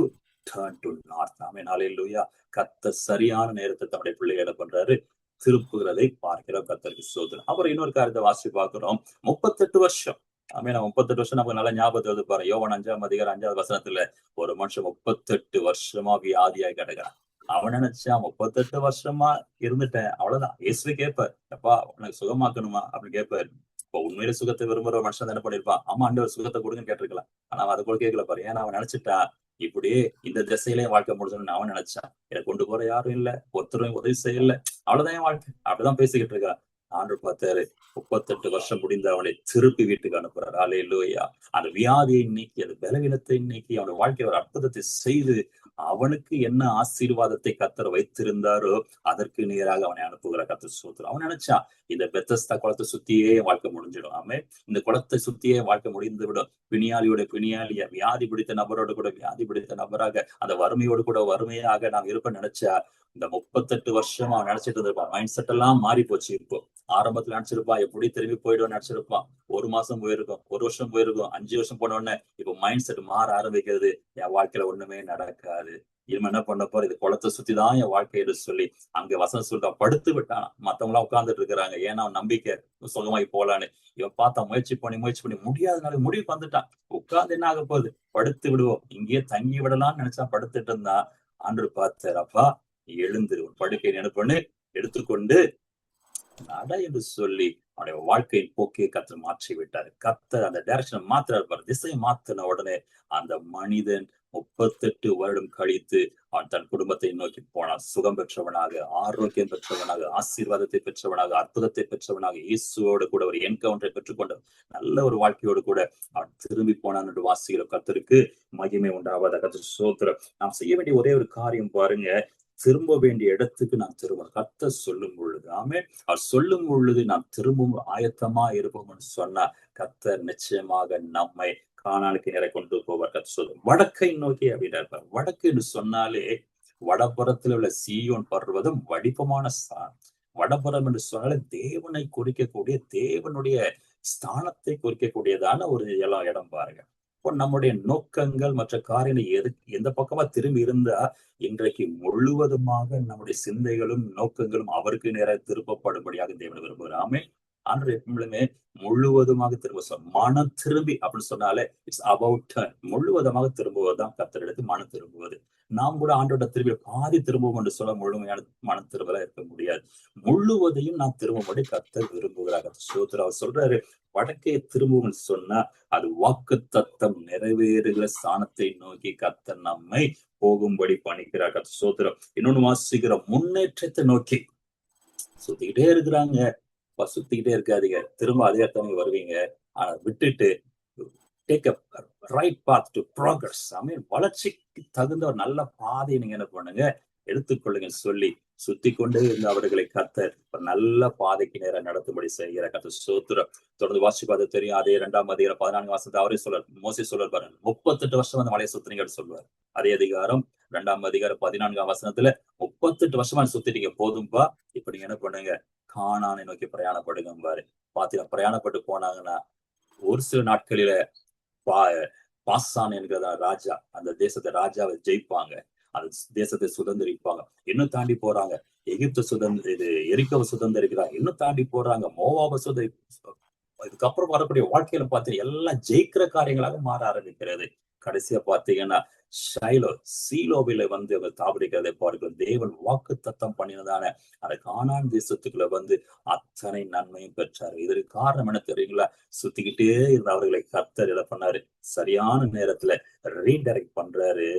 turn to north. Amen. Hallelujah. கர்த்தர் சரியான நேரத்தை தன்னுடைய பிள்ளைகளை பண்றாரு, திருப்புகிறதை பார்க்கிறோம். கர்த்தருக்கு ஸ்தோத்திரம். அப்புறம் இன்னொரு காரியத்தை வாசி பார்க்கிறோம். 38 வருஷம். ஆமென். 38 வருஷம் நமக்கு நல்லா ஞாபகத்தை வந்து பாரு. யோவான் 5ஆம் அதிகாரம் 5வது வசனத்துல ஒரு மனுஷன் 38 வருஷமா வியாதியாய் கிடக்கிறான். அவன் நினைச்சான் 38 வருஷமா இருந்துட்டேன், அவ்வளவுதான். இயேசுவே கேட்பார், எப்பா உனக்கு சுகமாக்கணுமா அப்படின்னு கேட்பாரு. இப்போ உண்மையில சுகத்தை விரும்புற ஒரு மனுஷன் என்ன பண்ணிருப்பான்? ஆமா ஆண்டவர் சுகத்தை கொடுங்கன்னு கேட்டிருக்கலாம். ஆனா அவன் அதை கூட கேட்கல பாரு. ஏன்னா அவன் நினைச்சிட்டான், இப்படியே இந்த திசையிலேயே வாழ்க்கை முடிஞ்சணும்னு அவன் நினைச்சான். என்னை கொண்டு போற யாரும் இல்ல, ஒருத்தரும் உதவி செய்யல, அவ்வளவுதான் என் வாழ்க்கை, அப்படிதான் பேசிக்கிட்டு இருக்கான். ஆண்டவர் பார்த்தாரு, 38 வருஷம் முடிந்த அவனை திருப்பி வீட்டுக்கு அனுப்புறாரு. ஹல்லேலூயா. அந்த வியாதியை நீக்கி, அந்த பலவீனத்தை நீக்கி, அவனுடைய வாழ்க்கையில் ஒரு அற்புதத்தை செய்து அவனுக்கு என்ன ஆசீர்வாதத்தை கர்த்தர் வைத்திருந்தாரோ அதற்கு நேராக அவனை அனுப்புகிற கர்த்தர் ஸ்தோத்திரம். அவன் நினைச்சான், இந்த பெத்தஸ்தா குளத்தை சுத்தியே வாழ்க்கை முடிஞ்சிடும். ஆமென். இந்த குளத்தை சுத்தியே வாழ்க்கை முடிந்து விடும். பிணியாளியோட பிணியாளிய, வியாதி பிடித்த நபரோடு கூட வியாதி பிடித்த நபராக, அந்த வறுமையோடு கூட வறுமையாக நாம் இருப்பேன்னு நினைச்சா, இந்த 38 வருஷம் அவன் நினைச்சிட்டு இருந்திருப்பான். மைண்ட் செட் எல்லாம் மாறி போச்சு. இப்போ ஆரம்பத்துல நினைச்சிருப்பான், எப்படி திரும்பி போயிடுவோம் நினைச்சிருப்பான். 1 மாசம் போயிருக்கும், 1 வருஷம் போயிருக்கும், 5 வருஷம் போன உடனே இப்ப மைண்ட் செட் மாற ஆரம்பிக்கிறது. என் வாழ்க்கையில ஒண்ணுமே நடக்காது, இவன் என்ன பண்ண போற, இது குளத்தை சுத்திதான் என் வாழ்க்கையை சொல்லி அங்க வசனம் சொல்லிட்டான். படுத்து விட்டான். மத்தவங்க எல்லாம் உட்கார்ந்துட்டு இருக்கிறாங்க. ஏன்னா அவன் நம்பிக்கை சுகமாய் போலான்னு. இவன் பார்த்தா முயற்சி பண்ணி முடியாதனால முடிவுக்கு வந்துட்டான். உட்கார்ந்து என்ன ஆக போகுது, படுத்து விடுவோம், இங்கேயே தங்கி விடலாம்னு நினைச்சா படுத்துட்டு இருந்தான். ஆண்டவர் பார்த்தார், அப்பா எழுந்துரு, படுக்கை நினைப்பண்ணு, எடுத்துக்கொண்டு நட என்று சொல்லி அவனுடைய வாழ்க்கையின் போக்கை கர்த்தர் மாற்றி விட்டாரு. கர்த்தர் அந்த டைரக்ஷனை மாத்துறாரு, திசையை மாத்தின உடனே அந்த மனிதன் 38 வருடம் கழித்து அவன் தன் குடும்பத்தை நோக்கி போனான். சுகம் பெற்றவனாக, ஆரோக்கியம் பெற்றவனாக, ஆசீர்வாதத்தை பெற்றவனாக, அற்புதத்தை பெற்றவனாக, இயேசுவோடு கூட ஒரு என்கவுண்டரை பெற்றுக்கொண்ட நல்ல ஒரு வாழ்க்கையோடு கூட அவன் திரும்பி போனான் என்று வாசிக்கிற கர்த்தருக்கு மகிமை உண்டாவதாக. கர்த்தர் ஸ்தோத்திரம். நாம் செய்ய வேண்டிய ஒரே ஒரு காரியம் பாருங்க, திரும்ப வேண்டிய இடத்துக்கு நாம் திரும்பணும். கர்த்தர் சொல்லும் பொழுது, ஆமென், அவர் சொல்லும் பொழுது நாம் திரும்பவும் ஆயத்தமா இருப்போம்னு சொன்னா கர்த்தர் நிச்சயமாக நம்மை கானானுக்கு நேர கொண்டு போவார். கர்த்தர் சொல்லும் வடக்கை நோக்கி அப்படின்னு இருப்பார். வடக்கு என்று சொன்னாலே வடபுறத்தில் உள்ள சீயோன் பர்வதம் வடிவமான வடபுறம் என்று சொன்னாலே தேவனை குறிக்கக்கூடிய, தேவனுடைய ஸ்தானத்தை குறிக்கக்கூடியதான ஒரு இடம் பாருங்க. இப்போ நம்முடைய நோக்கங்கள் மற்ற காரியங்கள் எந்த பக்கமா திரும்பி இருந்தா இன்றைக்கு முழுவதுமாக நம்முடைய சிந்தைகளும் நோக்கங்களும் அவருக்கு நேராக திருப்பப்படும்படியாக தேவன் விரும்புகிறார். ஆமே. ஆண்டு எப்பவுமே முழுவதுமாக திரும்ப மனம் திரும்பி அப்படின்னு சொன்னாலே இட்ஸ் அபவுட் டர்ன். முழுவதுமாக திரும்புவதுதான் கர்த்தரிடத்து மனம் திரும்புவது. நாம் கூட ஆண்டோட திரும்பி பாதி திரும்புவோம் என்று சொல்ல முழுமையான மனம் திரும்பலாம் இருக்க முடியாது. முழுவதையும் நாம் திரும்பும்படி கர்த்தர் விரும்புகிறார். சோதரர் அவர் சொல்றாரு, வடக்கே திரும்பும் சொன்னா அது வாக்கு தத்தம் நிறைவேறுகிற ஸ்தானத்தை நோக்கி கர்த்தர் நம்மை போகும்படி பண்ணிக்கிறார். கர்த்தர் சோதரம். இன்னொன்னு வாசிக்கிற முன்னேற்றத்தை நோக்கி சுத்திக்கிட்டே இருக்கிறாங்க. சுத்திக்கிட்டே இருக்காதீங்க, திரும்ப அதே இடத்துல வருவீங்க. ஆனா விட்டுட்டு take a right path to progress. வளர்ச்சிக்கு தகுந்த ஒரு நல்ல பாதையை நீங்க என்ன பண்ணுங்க, எடுத்துக்கொள்ளுங்க சொல்லி சுத்தி கொண்டே இருந்த அவர்களை கர்த்தர் ஒரு நல்ல பாதைக்கு நேரம் நடத்தும்படி செய்கிற கர்த்தர் ஸ்தோத்திரம். தொடர்ந்து வாசிச்சு பார்த்து தெரியும். அதே 2ஆம் அதிகாரம் 14 வருஷத்தை அவரே சொல்றார். மோசே சொல்றார் பாருங்க, 38 வருஷம் அந்த மலையை சுத்தினீங்கன்னு சொல்லுவார். அதே அதிகாரம் 2ஆம் அதிகாரம் 14ஆம் வசனத்துல 38 வருஷமா சுத்திட்டீங்க, போதும்பா, இப்ப நீங்க என்ன பண்ணுங்க, கானானை நோக்கி பிரயாணப்படுங்க பாரு. பாத்தீங்கன்னா பிரயாணப்பட்டு போனாங்கன்னா ஒரு சில நாட்களில பாசான் என்கிற ராஜா, அந்த தேசத்தை ராஜாவை ஜெயிப்பாங்க, அந்த தேசத்தை சுதந்திரிப்பாங்க. இன்னும் தாண்டி போறாங்க, எகிப்து எரிக்கோவை சுதந்திரிக்கிறாங்க. இன்னும் தாண்டி போறாங்க, மோவாப இதுக்கப்புறம் வரக்கூடிய வாழ்க்கையில பாத்தீங்கன்னா எல்லாம் ஜெயிக்கிற காரியங்களாக மாற ஆரம்பிக்கிறது. கடைசியா பாத்தீங்கன்னா சீலோவில வந்து அவர் தாபடிக்கிறதை பார்க்கிறோம். தேவன் வாக்கு தத்தம் பண்ணினதான அந்த கானான் தேசத்துக்குள்ள அத்தனை நன்மையும் பெற்றாரு. இதற்கு காரணம் என்ன தெரியுங்களா? சுத்திக்கிட்டே இருந்த அவர்களை கர்த்தர் என்ன பண்ணாரு, சரியான நேரத்துல ரீடைரக்ட் பண்றாரு,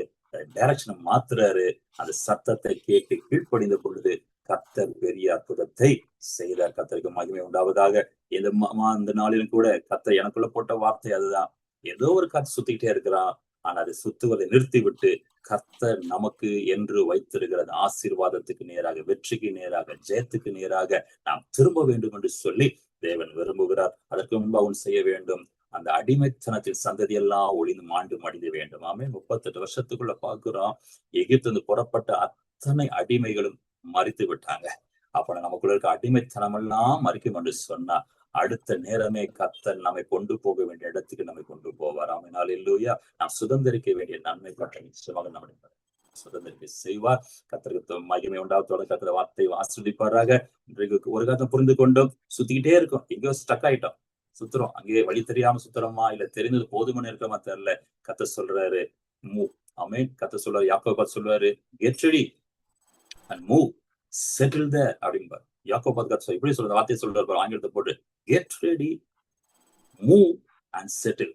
டைரக்ஷனை மாத்துறாரு. அந்த சத்தத்தை கேட்டு கீழ்ப்படிந்த பொழுது கர்த்தர் பெரிய அற்புதத்தை செய்தார். கர்த்தருக்கு மகிமை உண்டாவதாக. இந்த நாளிலும் கூட கர்த்தர் எனக்குள்ள போட்ட வார்த்தை அதுதான். ஏதோ ஒரு காற்று சுத்திக்கிட்டே இருக்கிறான், ஆனா அதை சுத்துவதை நிறுத்தி விட்டு கர்த்தர் நமக்கு என்று வைத்திருக்கிற ஆசீர்வாதத்துக்கு நேராக, வெற்றிக்கு நேராக, ஜெயத்துக்கு நேராக நாம் திரும்ப வேண்டும் என்று சொல்லி தேவன் விரும்புகிறார். அதற்கு முன்பு அவன் செய்ய வேண்டும், அந்த அடிமைத்தனத்தின் சந்ததி எல்லாம் ஒளிந்து மாண்டு மடிந்து வேண்டும். 38 வருஷத்துக்குள்ள பாக்குறோம், எகிப்து புறப்பட்ட அத்தனை அடிமைகளும் மறித்து விட்டாங்க. அப்ப நமக்குள்ள இருக்க அடிமைத்தனம் எல்லாம் மறிக்கும் என்று சொன்னா அடுத்த நேரமே கர்த்தர் நம்மை கொண்டு போக வேண்டிய இடத்துக்கு நம்மை கொண்டு போவார். அல்லேலூயா. நாம் சுதந்திரிக்க வேண்டிய நன்மை பற்றி நிச்சயமாக நம்முடைய சுதந்திரிக்க செய்வார். கர்த்தருக்கு மகிமை உண்டாவதோட கர்த்தர் வார்த்தை ஆசீர்வதிப்பாராக. இன்றைக்கு ஒரு காலத்தை புரிந்து கொண்டோம், சுத்திக்கிட்டே இருக்கோம், எங்கேயோ ஸ்டக் ஆயிட்டோம், சுத்துறோம், அங்கேயே வழி தெரியாம சுத்துறோமா இல்ல தெரிந்தது போதுமன்னு இருக்கமா தெரியல. கர்த்தர் சொல்றாரு மூவ். ஆமென். கர்த்தர் சொல்றாரு, யாக்கோபு சொல்றாரு, get ready and move, settle there அப்படிம்பார். யாக்கோபு இப்படி சொல்ற வார்த்தையை சொல்றாரு, ஆங்கிலத்தை போட்டு get ready, move and settle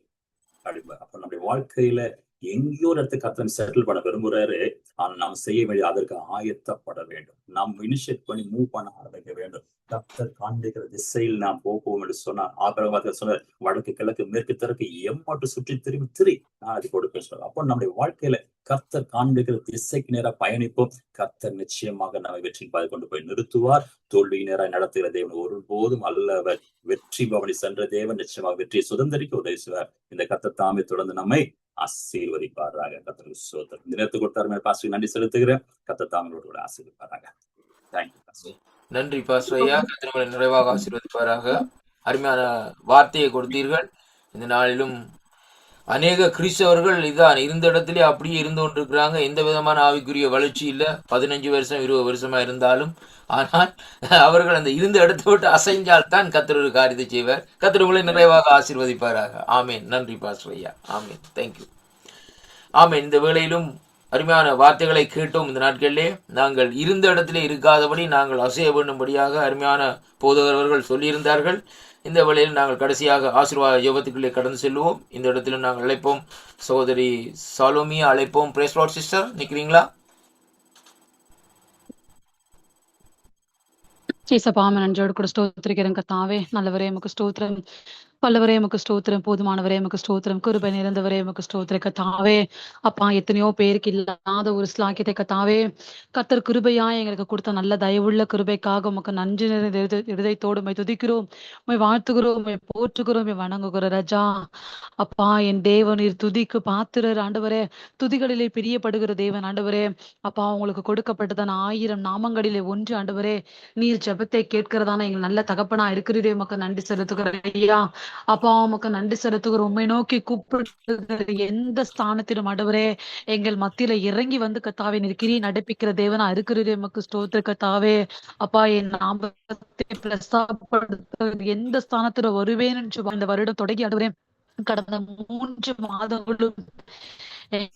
அப்படிம்பார். அப்ப நம்முடைய வாழ்க்கையில எங்கேயோ ஒரு இடத்துக்கு கர்த்தர் செட்டில் பண்ண விரும்புறாரு. ஆனா நாம் செய்ய வேண்டிய அதற்கு ஆயத்தப்பட வேண்டும். நாம் இனிஷியேட் பண்ணி மூவ் பண்ண ஆரம்பிக்க வேண்டும். கர்த்தர் காண்பிக்கிற திசையில் நாம் போவோம் என்று சொன்னார். ஆபிரகாம் சொன்னார், வடக்கு கிழக்கு மேற்கு தெற்கு எம்மாட்டு சுற்றி திரும்பி நான் அது கொடுப்பேன் சொன்னார். அப்போ நம்முடைய வாழ்க்கையில கர்த்தர் காண்பிக்கிற திசைக்கு நேராக பயணிப்போம். கர்த்தர் நிச்சயமாக நம்மை வெற்றி பாதை கொண்டு போய் நிறுத்துவார். தோல்வி நேராக நடத்துகிற தேவன் ஒருபோதும் அல்லவர். வெற்றி பவனி சென்ற தேவன் நிச்சயமாக வெற்றியை சுதந்திரிக்க உதவி செய்வார். இந்த கர்த்தர் தாமே தொடர்ந்து நம்மை ஆசீர்வதிப்பாராக. கர்த்தருக்கு ஸ்தோத்திரம். இந்த நேரத்துக்கு கொடுத்தாரு பாஸ்டர், நன்றி செலுத்துகிறேன். கர்த்தர் தாங்களோடு கூட ஆசீர்வதிப்பாராக. Thank you pastor. நன்றி பாஸ்டர் ஐயா. கர்த்தர் நிறைவாக ஆசீர்வதிப்பாராக. அருமையான வார்த்தையை கொடுத்தீர்கள். இந்த நாளிலும் அநேக கிறிஸ்தவர்கள் இதான் இருந்த இடத்திலே அப்படியே இருந்து கொண்டிருக்கிறாங்க. எந்த விதமான ஆவிக்குரிய வளர்ச்சி இல்லை. 15 வருஷம் 20 வருஷமா இருந்தாலும், ஆனால் அவர்கள் அந்த இருந்த இடத்தை விட்டு அசைஞ்சால் தான் கர்த்தர் ஒரு காரியத்தை செய்வார். கர்த்தர் உங்களை நிறைவாக ஆசீர்வதிப்பாராக. ஆமேன். நன்றி பாஸ்டர் ஐயா. ஆமேன். தேங்க்யூ. ஆமேன். இந்த வேளையிலும் அருமையான வார்த்தைகளை கேட்டோம். இந்த நாட்களிலே நாங்கள் இருந்த இடத்திலே இருக்காதபடி நாங்கள் அசைய வேண்டும்படியாக அருமையான போதகர்கள் சொல்லியிருந்தார்கள். இந்த வேளையில் நாங்கள் கடைசியாக ஆசீர்வாத ஜெபத்துக்குள்ளே கடந்து செல்வோம். இந்த இடத்திலும் நாங்கள் அழைப்போம் சகோதரி சாலோமியா அழைப்போம். பிரைஸ் லார்ட் சிஸ்டர், நிக்கிறீங்களா? ஏசப்பா, நன்றியோடு கூட ஸ்தோத்திரிக்கிறேன் கர்த்தாவே. நல்லவரே, உமக்கு ஸ்தோத்திரம். வல்லவரே உமக்கு ஸ்தோத்திரம், போதுமானவரே உமக்கு ஸ்தோத்திரம், கிருபை நிறைந்தவரே உமக்கு ஸ்தோத்திரம் கர்த்தாவே. அப்பா, எத்தனையோ பேருக்கு இல்லாத ஒரு ஸ்லாக்கியத்தை கர்த்தாவே கர்த்தர் கிருபையா எங்களுக்கு கொடுத்த நல்ல தயவுள்ள கிருபைக்காக உமக்கு நன்றி நிறைந்த இருதயத்தோடு உம்மை துதிக்கிறோம், உம்மை வாழ்த்துகிறோம், உம்மை போற்றுகிறோம், உம்மை வணங்குகிறோம் ராஜா. அப்பா, என் தேவன் நீர் துதிக்கு பாத்திரர் ஆண்டவரே, துதிகளிலே பிரியப்படுகிற தேவன் ஆண்டவரே. அப்பா, உங்களுக்கு கொடுக்கப்பட்டதான 1000 நாமங்களிலே ஒன்று ஆண்டவரே. நீர் ஜெபத்தை கேட்கிறதான எங்கள் நல்ல தகப்பனா இருக்கிறதே உமக்கு நன்றி செலுத்துகிறேன் ஐயா. அப்பா, உமக்கு நன்றி செலுத்துகிறோம். உம்மை நோக்கி கூப்பிடுகிற எந்த ஸ்தானத்திலும் ஆண்டவரே எங்கள் மத்தியில இறங்கி வந்து கத்தாவே நீர் கிரியை நடப்பிக்கிற தேவனா இருக்கிறதே உமக்கு ஸ்தோத்திர கத்தாவே. அப்பா, என் நாமத்தை பிரஸ்தாபப்படுத்த எந்த ஸ்தானத்துல வருவேன் என்று இந்த வருடம் தொடங்கி ஆண்டவரே கடந்த 3 மாதங்களும்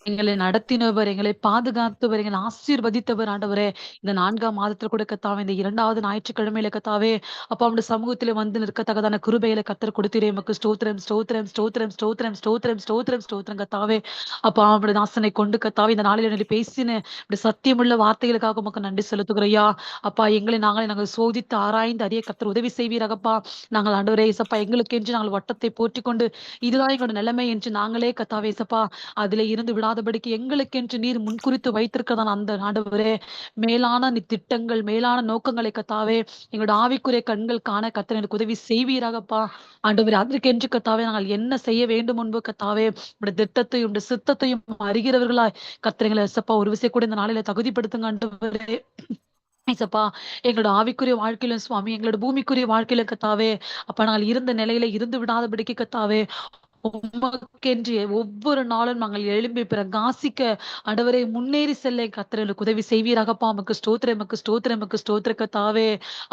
எங்களை நடத்தினவர், எங்களை பாதுகாத்தவர், எங்களை ஆசீர்வதித்தவர் ஆண்டவரே. இந்த 4ஆம் மாதத்துல கூட கத்தாவே, இந்த 2வது ஞாயிற்றுக்கிழமையில கத்தாவே அப்பா அவனுடைய சமூகத்திலே வந்து நிற்கத்தக்கதான கிருபையில கத்தர் கொடுத்திரே எமக்கு ஸ்தோத்திரம், ஸ்தோத்திரம், ஸ்தோத்திரம், ஸ்தோத்திரம், ஸ்தோத்திரம், ஸ்தோத்திரம், ஸ்தோத்திரம் கத்தாவே. அப்பா, அவனுடைய தாசனை கொண்டு கத்தாவே இந்த நாளில நீ பேசின இப்படி சத்தியமுள்ள வார்த்தைகளுக்காக உமக்கு நன்றி செலுத்துகிறையா. அப்பா, நாங்கள் சோதித்து ஆராய்ந்து அறிய கத்தர் உதவி செய்வீராகப்பா. நாங்கள் ஆண்டவரே இசப்பா, எங்களுக்கு என்று நாங்கள் வட்டத்தை போற்றி கொண்டு இதுதான் எங்களோட நிலைமை என்று நாங்களே கத்தாவே இசப்பா அதிலே இருந்து விடாதபடிக்கு எங்களுக்கென்று நீர் முன்குறித்து வைத்திருக்கிறதான அந்த ஆண்டவரே மேலான திட்டங்கள், மேலான நோக்கங்களை கத்தாவே எங்களோட ஆவிக்குரிய கண்கள் காண கத்தர் எனக்கு உதவி செய்வீராகப்பா. ஆண்டவரே, அதற்கென்று கத்தாவே நாங்கள் என்ன செய்ய வேண்டும் முன்பு கத்தாவே உடைய திட்டத்தையும் உடைய சித்தத்தையும் அறிகிறவர்களாய் கத்திரங்களை சப்பா ஒரு விஷயம் கூட இந்த நாளில தகுதிப்படுத்துங்க ஆண்டவரே. ஏசப்பா, எங்களோட ஆவிக்குரிய வாழ்க்கையிலும் சுவாமி, எங்களோட பூமிக்குரிய வாழ்க்கையில கத்தாவே அப்ப நாங்கள் இருந்த நிலையில இருந்து விடாதபடிக்கு கத்தாவே உமக்கென்று ஒவ்வொரு நாளும் நாங்கள் எழும்பி பிரகாசிக்க ஆண்டவரே முன்னேறி செல்ல கர்த்தருக்கு உதவி செய்வீராகப்பா. உமக்கு ஸ்தோத்திரம், உமக்கு ஸ்தோத்திரம், உமக்கு ஸ்தோத்திர கத்தாவே.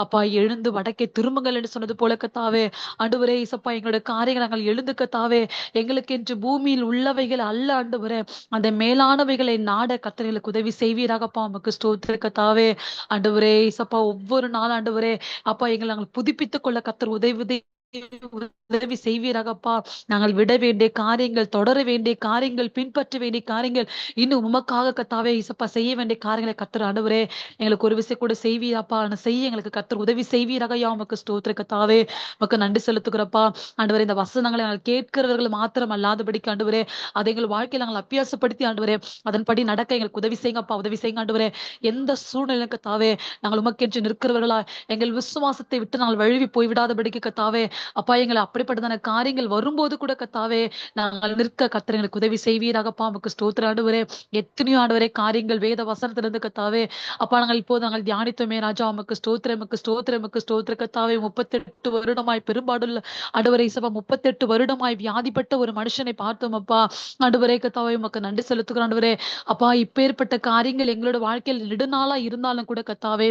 அப்பா, எழுந்து வடக்கே திரும்புங்கள் என்று சொன்னது போல கத்தாவே ஆண்டவரே இசப்பா, எங்களோட காரியங்கள் நாங்கள் எழுந்து கத்தாவே எங்களுக்கென்று பூமியில் உள்ளவைகள் அல்ல ஆண்டவரே, அந்த மேலானவைகளை நாட கர்த்தர்களுக்கு உதவி செய்வீராகப்பா. உமக்கு ஸ்தோத்திர கத்தாவே. ஆண்டவரே இசப்பா, ஒவ்வொரு நாள் ஆண்டவரே அப்பா எங்களை நாங்கள் புதுப்பித்துக் கொள்ள கர்த்தர் உதவி செய்வீராகப்பா. நாங்கள் விட வேண்டிய காரியங்கள், தொடர வேண்டிய காரியங்கள், பின்பற்ற வேண்டிய காரியங்கள், இன்னும் உமக்காக கத்தாவே இசப்பா செய்ய வேண்டிய காரியங்களை கத்தர் ஆண்டவரே எங்களுக்கு ஒரு விஷயம் கூட செய்வீராப்பா. செய்ய எங்களுக்கு கத்தர் உதவி செய்வீராகயா. உமக்கு ஸ்தோத்திர கத்தாவே. உமக்கு நன்றி செலுத்துகிறப்பா. ஆண்டவரே, இந்த வசனங்களை நாங்கள் கேட்கிறவர்கள் மாத்திரம் அல்லாதபடிக்கு ஆண்டவரே அதை எங்கள் வாழ்க்கையில் நாங்கள் அபியாசப்படுத்தி ஆண்டவரே அதன்படி நடக்க எங்களுக்கு உதவி செய்யுங்கப்பா. உதவி செய்யுங்க ஆண்டவரே. எந்த சூழ்நிலை கத்தாவே நாங்கள் உமக்கென்று நிற்கிறவர்களா எங்கள் விசுவாசத்தை விட்டு நாங்கள் வழுவி போய்விடாதபடிக்கு கத்தாவே அப்பா, எங்களை அப்படிப்பட்டதான காரியங்கள் வரும்போது கூட கத்தாவே நாங்கள் நிற்க கத்தர் எங்களுக்கு உதவி செய்வீராகப்பா. உமக்கு ஸ்தோத்திர ஆண்டவரே. எத்தனையோ ஆண்டவரே காரியங்கள் வேத வசனத்திலிருந்து கத்தாவே அப்பா நாங்கள் இப்போது நாங்கள் தியானித்தோமே ராஜா. உமக்கு ஸ்தோத்திர, உமக்கு ஸ்தோத்திர, உமக்கு ஸ்தோத்திர கத்தாவே. 38 வருடமாய் பெரும்பாடுள்ள ஆண்டவரே சபா 38 வருடமாய் வியாதிப்பட்ட ஒரு மனுஷனை பார்த்தோம் அப்பா. ஆண்டவரே கத்தாவே உமக்கு நன்றி செலுத்துகிறோம் ஆண்டவரே. அப்பா, இப்பேற்பட்ட காரியங்கள் எங்களோட வாழ்க்கையில் நெடுநாளா இருந்தாலும் கூட கத்தாவே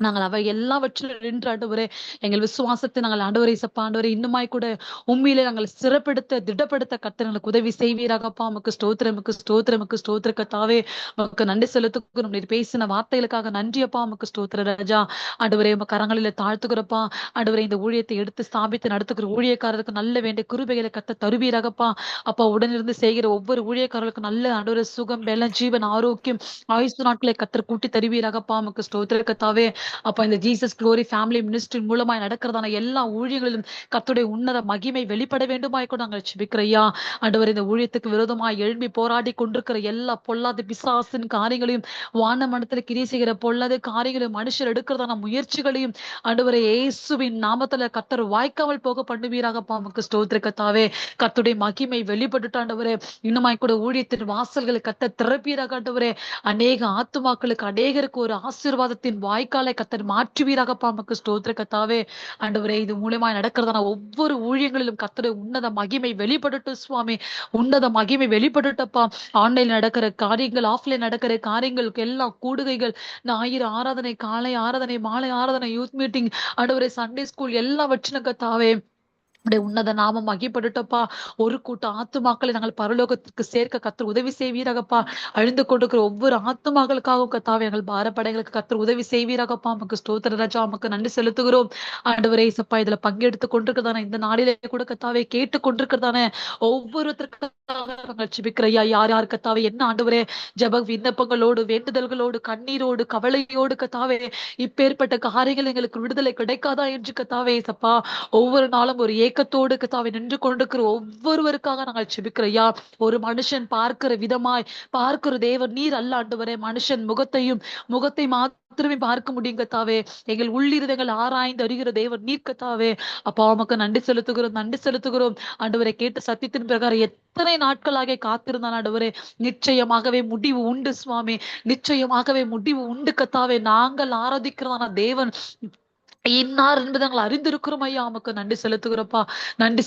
நாங்கள் அவை எல்லாவற்றிலும் நின்று ஆண்டவரே எங்கள் விசுவாசத்தை நாங்கள் ஆண்டவரை சப்பா ஆண்டவரே இன்னுமாய் கூட உண்மையிலே நாங்கள் சிறப்படுத்த திடப்படுத்த கர்த்தர்களுக்கு உதவி செய்வீராகப்பா. உமக்கு ஸ்தோத்திரம், உமக்கு ஸ்தோத்திரம், உமக்கு ஸ்தோத்திர கத்தாவே. உமக்கு நன்றி செலுத்துகிறோம். நீர் பேசின வார்த்தைகளுக்காக நன்றியப்பா. உமக்கு ஸ்தோத்திர ராஜா. ஆண்டவரே உமக்கு கரங்களில தாழ்த்துகிறப்பா. ஆண்டவரே, இந்த ஊழியத்தை எடுத்து ஸ்தாபித்து நடத்துகிற ஊழியக்காரருக்கு நல்ல வேண்டிய கிருபைகளை கத்த தருவீராகப்பா. அப்பா, உடனிருந்து செய்கிற ஒவ்வொரு ஊழியக்காரர்களுக்கு நல்ல ஆண்டவரே சுகம், பலம், ஜீவன், ஆரோக்கியம், ஆயுசு நாட்களை கத்தர் கூட்டி தருவீராகப்பா. உமக்கு ஸ்தோத்திர கத்தாவே. அப்ப இந்த ஜீசஸ் குளோரி ஃபேமிலி மினிஸ்ட்ரி மூலமாய் நடக்கிறதான எல்லா ஊழியங்களிலும் கர்த்தருடைய உன்னத மகிமை வெளிப்பட வேண்டுமாய் கூட நாங்கள் ஜெபிக்கிறோம். ஆண்டவர், இந்த ஊழியத்துக்கு விரோதமாய் எழும்பி போராடி கொண்டிருக்கிற எல்லா பொல்லாத பிசாசின் காரியங்களையும் வான மண்டலத்தில் கிரியை செய்கிற பொல்லாத காரியங்களையும் மனுஷர் எடுக்கிறதான முயற்சிகளையும் ஆண்டவரை இயேசுவின் நாமத்துல கர்த்தர் வாய்க்காமல் போக பண்ணுவீராகப்பா. உமக்கு ஸ்தோத்திர கர்த்தாவே. கர்த்தருடைய மகிமை வெளிப்பட்டுட்டு ஆண்டவரே இன்னுமாய் கூட ஊழியத்தின் வாசல்களை கர்த்தர் திறப்பீராக ஆண்டவரே. அநேக ஆத்துமாக்களுக்கு அநேகருக்கு ஒரு ஆசீர்வாதத்தின் வாய்க்காலை கர்த்தர் மாற்றுவீராகப்பா. உமக்கு ஸ்தோத்திர கர்த்தாவே. ஆண்டவரே, இது மூலமா நடக்கிறதான ஒவ்வொரு ஊழியங்களிலும் கர்த்தருடைய உன்னத மகிமை வெளிப்படட்டும் சுவாமி. உன்னத மகிமை வெளிப்படட்டப்பா. ஆன்லைன் நடக்கிற காரியங்கள், ஆஃப்லைன் நடக்கிற காரியங்களுக்கு எல்லாம் கூடுகைகள், ஞாயிறு ஆராதனை, காலை ஆராதனை, மாலை ஆராதனை, யூத் மீட்டிங், ஆண்டவரே சண்டே ஸ்கூல் எல்லாவற்றிலும் கர்த்தாவே உன்னத நாமம் மகிப்படட்டப்பா. ஒரு கூட்ட ஆத்துமாக்களை நாங்கள் பரலோகத்துக்கு சேர்க்க கத்தர் உதவி செய்வீராகப்பா. அழிந்து கொண்டிருக்கிற ஒவ்வொரு ஆத்துமாக்களுக்காகவும் கத்தாவே எங்கள் பாரப்படைகளுக்கு கத்தர் உதவி செய்வீராகப்பா. நமக்கு ஸ்தோத்திர ராஜா. நமக்கு நன்றி செலுத்துகிறோம். ஆண்டவரே சப்பா, இதுல பங்கெடுத்து கொண்டிருக்கிறதானே இந்த நாளிலே கூட கத்தாவே கேட்டு கொண்டிருக்கிறதானே ஒவ்வொருத்தருக்காக நாங்கள் ஜெபிக்கிறையா. யார் யார் கத்தாவே என்ன ஆண்டவரே ஜெப விண்ணப்பங்களோடு, வேண்டுதல்களோடு, கண்ணீரோடு, கவலையோடு கத்தாவே இப்பேற்பட்ட காரியங்கள் எங்களுக்கு விடுதலை கிடைக்காதா என்று கத்தாவே சப்பா ஒவ்வொரு நாளும் ஒரு ஏக்கத்தோடு கத்தாவை நின்று கொண்டிருக்கிற ஒவ்வொருவருக்காக நாங்கள் செபிக்கிறோம் ஐயா. ஒரு மனுஷன் பார்க்கிற விதமாய் பார்க்கிற தேவன் நீர் அல்ல ஆண்டவரே. மனுஷன் முகத்தை மாத்திரமே பார்க்க முடியும் கத்தாவே. எங்கள் உள்ளிருதங்கள் ஆராய்ந்து அறிகிற தேவன் நீர் கத்தாவே. அப்பா உமக்கு நன்றி செலுத்துகிறோம் ஆண்டவரை. கேட்ட சத்தியத்தின் பிரகாரம் எத்தனை நாட்களாக காத்திருந்தான் ஆண்டவரே. நிச்சயமாகவே முடிவு உண்டு சுவாமி, நிச்சயமாகவே முடிவு உண்டு கத்தாவே. நாங்கள் ஆராதிக்கிறதான தேவன் இன்னார் என்பதை நாங்கள் அறிந்திருக்கிறோம் ஐயா. உமக்கு நன்றி செலுத்துகிறோம்ப்பா. நன்றி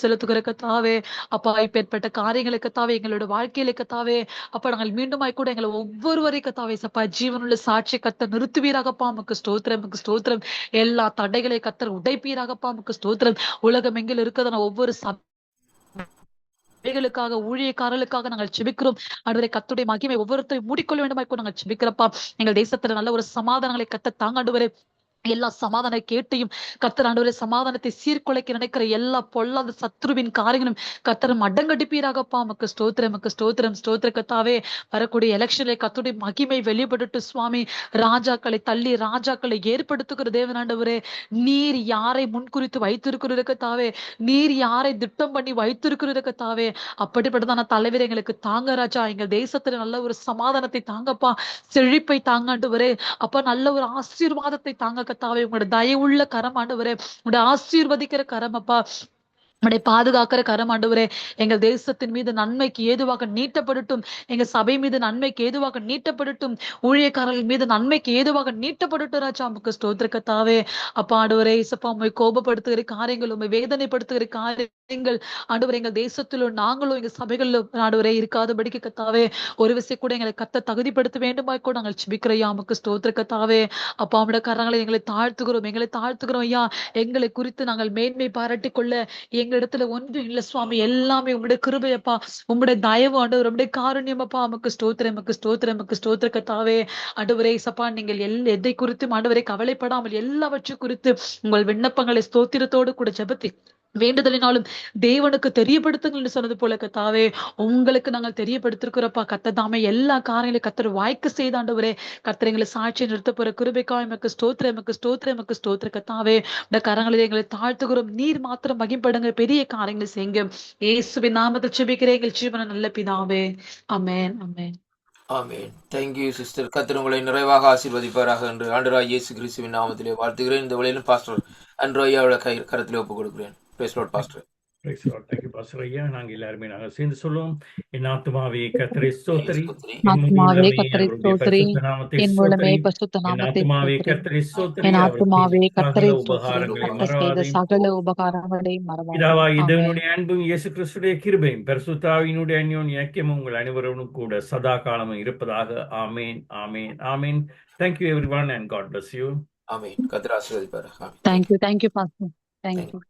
செலுத்துகிற கத்தாவே. அப்பா இப்பேற்பட்ட காரியங்களை கத்தாவே எங்களோட வாழ்க்கையில கத்தாவே அப்ப நாங்கள் மீண்டுமாய் கூட எங்களை ஒவ்வொருவரை கத்தாவே சப்பா ஜீவனுள்ள சாட்சி கத்த நிறுத்துவீராகப்பா. உமக்கு ஸ்தோத்திரம். எல்லா தடைகளை கத்தர் உடைப்பீராகப்பா. உமக்கு ஸ்தோத்திரம். உலகம் எங்கில் இருக்கிறதான ஒவ்வொரு சபைகளுக்காக ஊழியக்காரர்களுக்காக நாங்கள் செபிக்கிறோம் ஆண்டவரே. கர்த்தருடைய மகிமை ஒவ்வொருத்தரையும் மூடிக்கொள்ள வேண்டுமாய் நாங்கள் செபிக்கிறப்பா. எங்கள் தேசத்துல நல்ல ஒரு சமாதானங்களை கத்த தாங்க ஆண்டவரே. எல்லா சமாதான கேட்டையும் கர்த்தர் ஆண்டவரே சமாதானத்தை சீர்குலைக்க நினைக்கிற எல்லா பொல்லாத சத்ருவின் காரியங்களும் கர்த்தரும் அடங்கடிப்பீராகப்பா. உமக்கு ஸ்தோத்திரம் கத்தாவே. வரக்கூடிய எலெக்ஷன்ல கர்த்தருடைய மகிமை வெளிப்பட்டு சுவாமி. ராஜாக்களை தள்ளி ராஜாக்களை ஏற்படுத்துகிற தேவனாண்டவரே. நீர் யாரை முன்குறித்து வைத்திருக்கிறது கத்தாவே, நீர் யாரை திட்டம் பண்ணி வைத்திருக்கிறது கத்தாவே. அப்படிப்பட்டதான தலைவர் எங்களுக்கு தாங்க ராஜா. எங்கள் தேசத்துல நல்ல ஒரு சமாதானத்தை தாங்கப்பா, செழிப்பை தாங்காண்டவரே. அப்ப நல்ல ஒரு ஆசீர்வாதத்தை தாங்க கத்தாவே. உங்களோட தயவுள்ள கரம் ஆண்டவரே, உங்களோட ஆசீர்வதிக்கிற கரம் அப்பா, உடைய பாதுகாக்கிற கரம் ஆண்டவரே. எங்கள் தேசத்தின் மீது நன்மைக்கு ஏதுவாக நீட்டப்படட்டும். எங்க சபை மீது நன்மைக்கு ஏதுவாக நீட்டப்படட்டும். ஊழியக்காரர்கள் மீது நன்மைக்கு ஏதுவாக நீட்டப்படட்டும் ராஜா. உமக்கு ஸ்தோத்திர கத்தாவே. அப்பா ஆண்டவரே இசப்பா உண்மை கோபப்படுத்துகிற காரியங்கள், உண்மை வேதனைப்படுத்துகிற காரியங்கள் ஆண்டவரே எங்கள் தேசத்திலும் நாங்களும் எங்க சபைகளிலும் ஆண்டவரே இருக்காதபடிக்கு கத்தாவே ஒரு விஷயம் கூட எங்களை கத்த தகுதிப்படுத்த வேண்டுமாய் கூட நாங்கள் ஜெபிக்கிறோம். உமக்கு ஸ்தோத்திர கத்தாவே. அப்பா உடைய கரங்களை எங்களை தாழ்த்துகிறோம் ஐயா. எங்களை குறித்து நாங்கள் மேன்மை பாராட்டி கொள்ள எங்க இடத்துல ஒன்றும் இல்ல சுவாமி. எல்லாமே உங்களுடைய கிருபையப்பா, உங்களுடைய தயவு ஆண்டவர், உங்களுடைய காருண்யமப்பா. நமக்கு ஸ்தோத்திர கத்தாவே. ஆண்டவரே சப்பா நீங்கள் எதை குறித்தும் ஆண்டவரை கவலைப்படாமல் எல்லாவற்றை குறித்து உங்கள் விண்ணப்பங்களை ஸ்தோத்திரத்தோடு கூட ஜெபத்தி வேண்டுதலினாலும் தேவனுக்கு தெரியப்படுத்துங்கள் சொன்னது போல கத்தாவே. உங்களுக்கு நாங்கள் தெரியப்படுத்திருக்கிறப்பா. கத்ததாமே எல்லா காரியங்களையும் கத்தர் வாய்க்கு செய்தாண்டவரே. கத்தர் எங்களை சாட்சியை நிறுத்த போற கிருபைக்கா எமக்கு ஸ்தோத்திர கத்தாவே. இந்த கரங்களில் எங்களை தாழ்த்துகிறோம். நீர் மாத்திரம் மகிம்படுங்க, பெரிய காரியங்களை செய்யுங்க. இயேசுவின் நாமத்தில் ஜெபிக்கிறேன் எங்கள் ஜீவன நல்ல பிதாவே. ஆமென். Thank you sister. கர்த்தர் உங்களை நிறைவாக ஆசீர்வதிப்பாராக என்று ஆண்டவராகிய இயேசு கிறிஸ்துவின் நாமத்திலே வாழ்த்துகிறேன். இந்த வேளையிலும் பாஸ்டர் அன்ரோயாவோட கரத்திலே ஒப்புக் கொடுக்கிறேன். Praise Lord, Pastor. Thank you pastor ஐயா. நாங்க எல்லாருமே நாங்கள் சேர்ந்து சொல்லுவோம். என் ஆத்துமாவே கர்த்தரை ஸ்தோத்திரி, ஆத்மாவே கர்த்தரை ஸ்தோத்திரி, என் மூலமே பரிசுத்த நாமத்தை ஸ்தோத்திரி, என் ஆத்மாவே கர்த்தரை ஸ்தோத்திரி, செய்த சகல உபகாரங்களை மறவாதே. பிதாவாகிய தேவனுடைய அன்பும் இயேசு கிறிஸ்துடைய கிருபையும் பரிசுத்த ஆவியினுடைய அந்யோன்ய ஐக்கியமும் உங்கள் அனைவரும் கூட சதா காலமும் இருப்பதாக. ஆமேன், ஆமேன், ஆமேன். Thank you everyone and God bless you. ஆமென். கர்த்தர் ஆசீர்வதிப்பாராக. Thank you, Pastor. Thank you.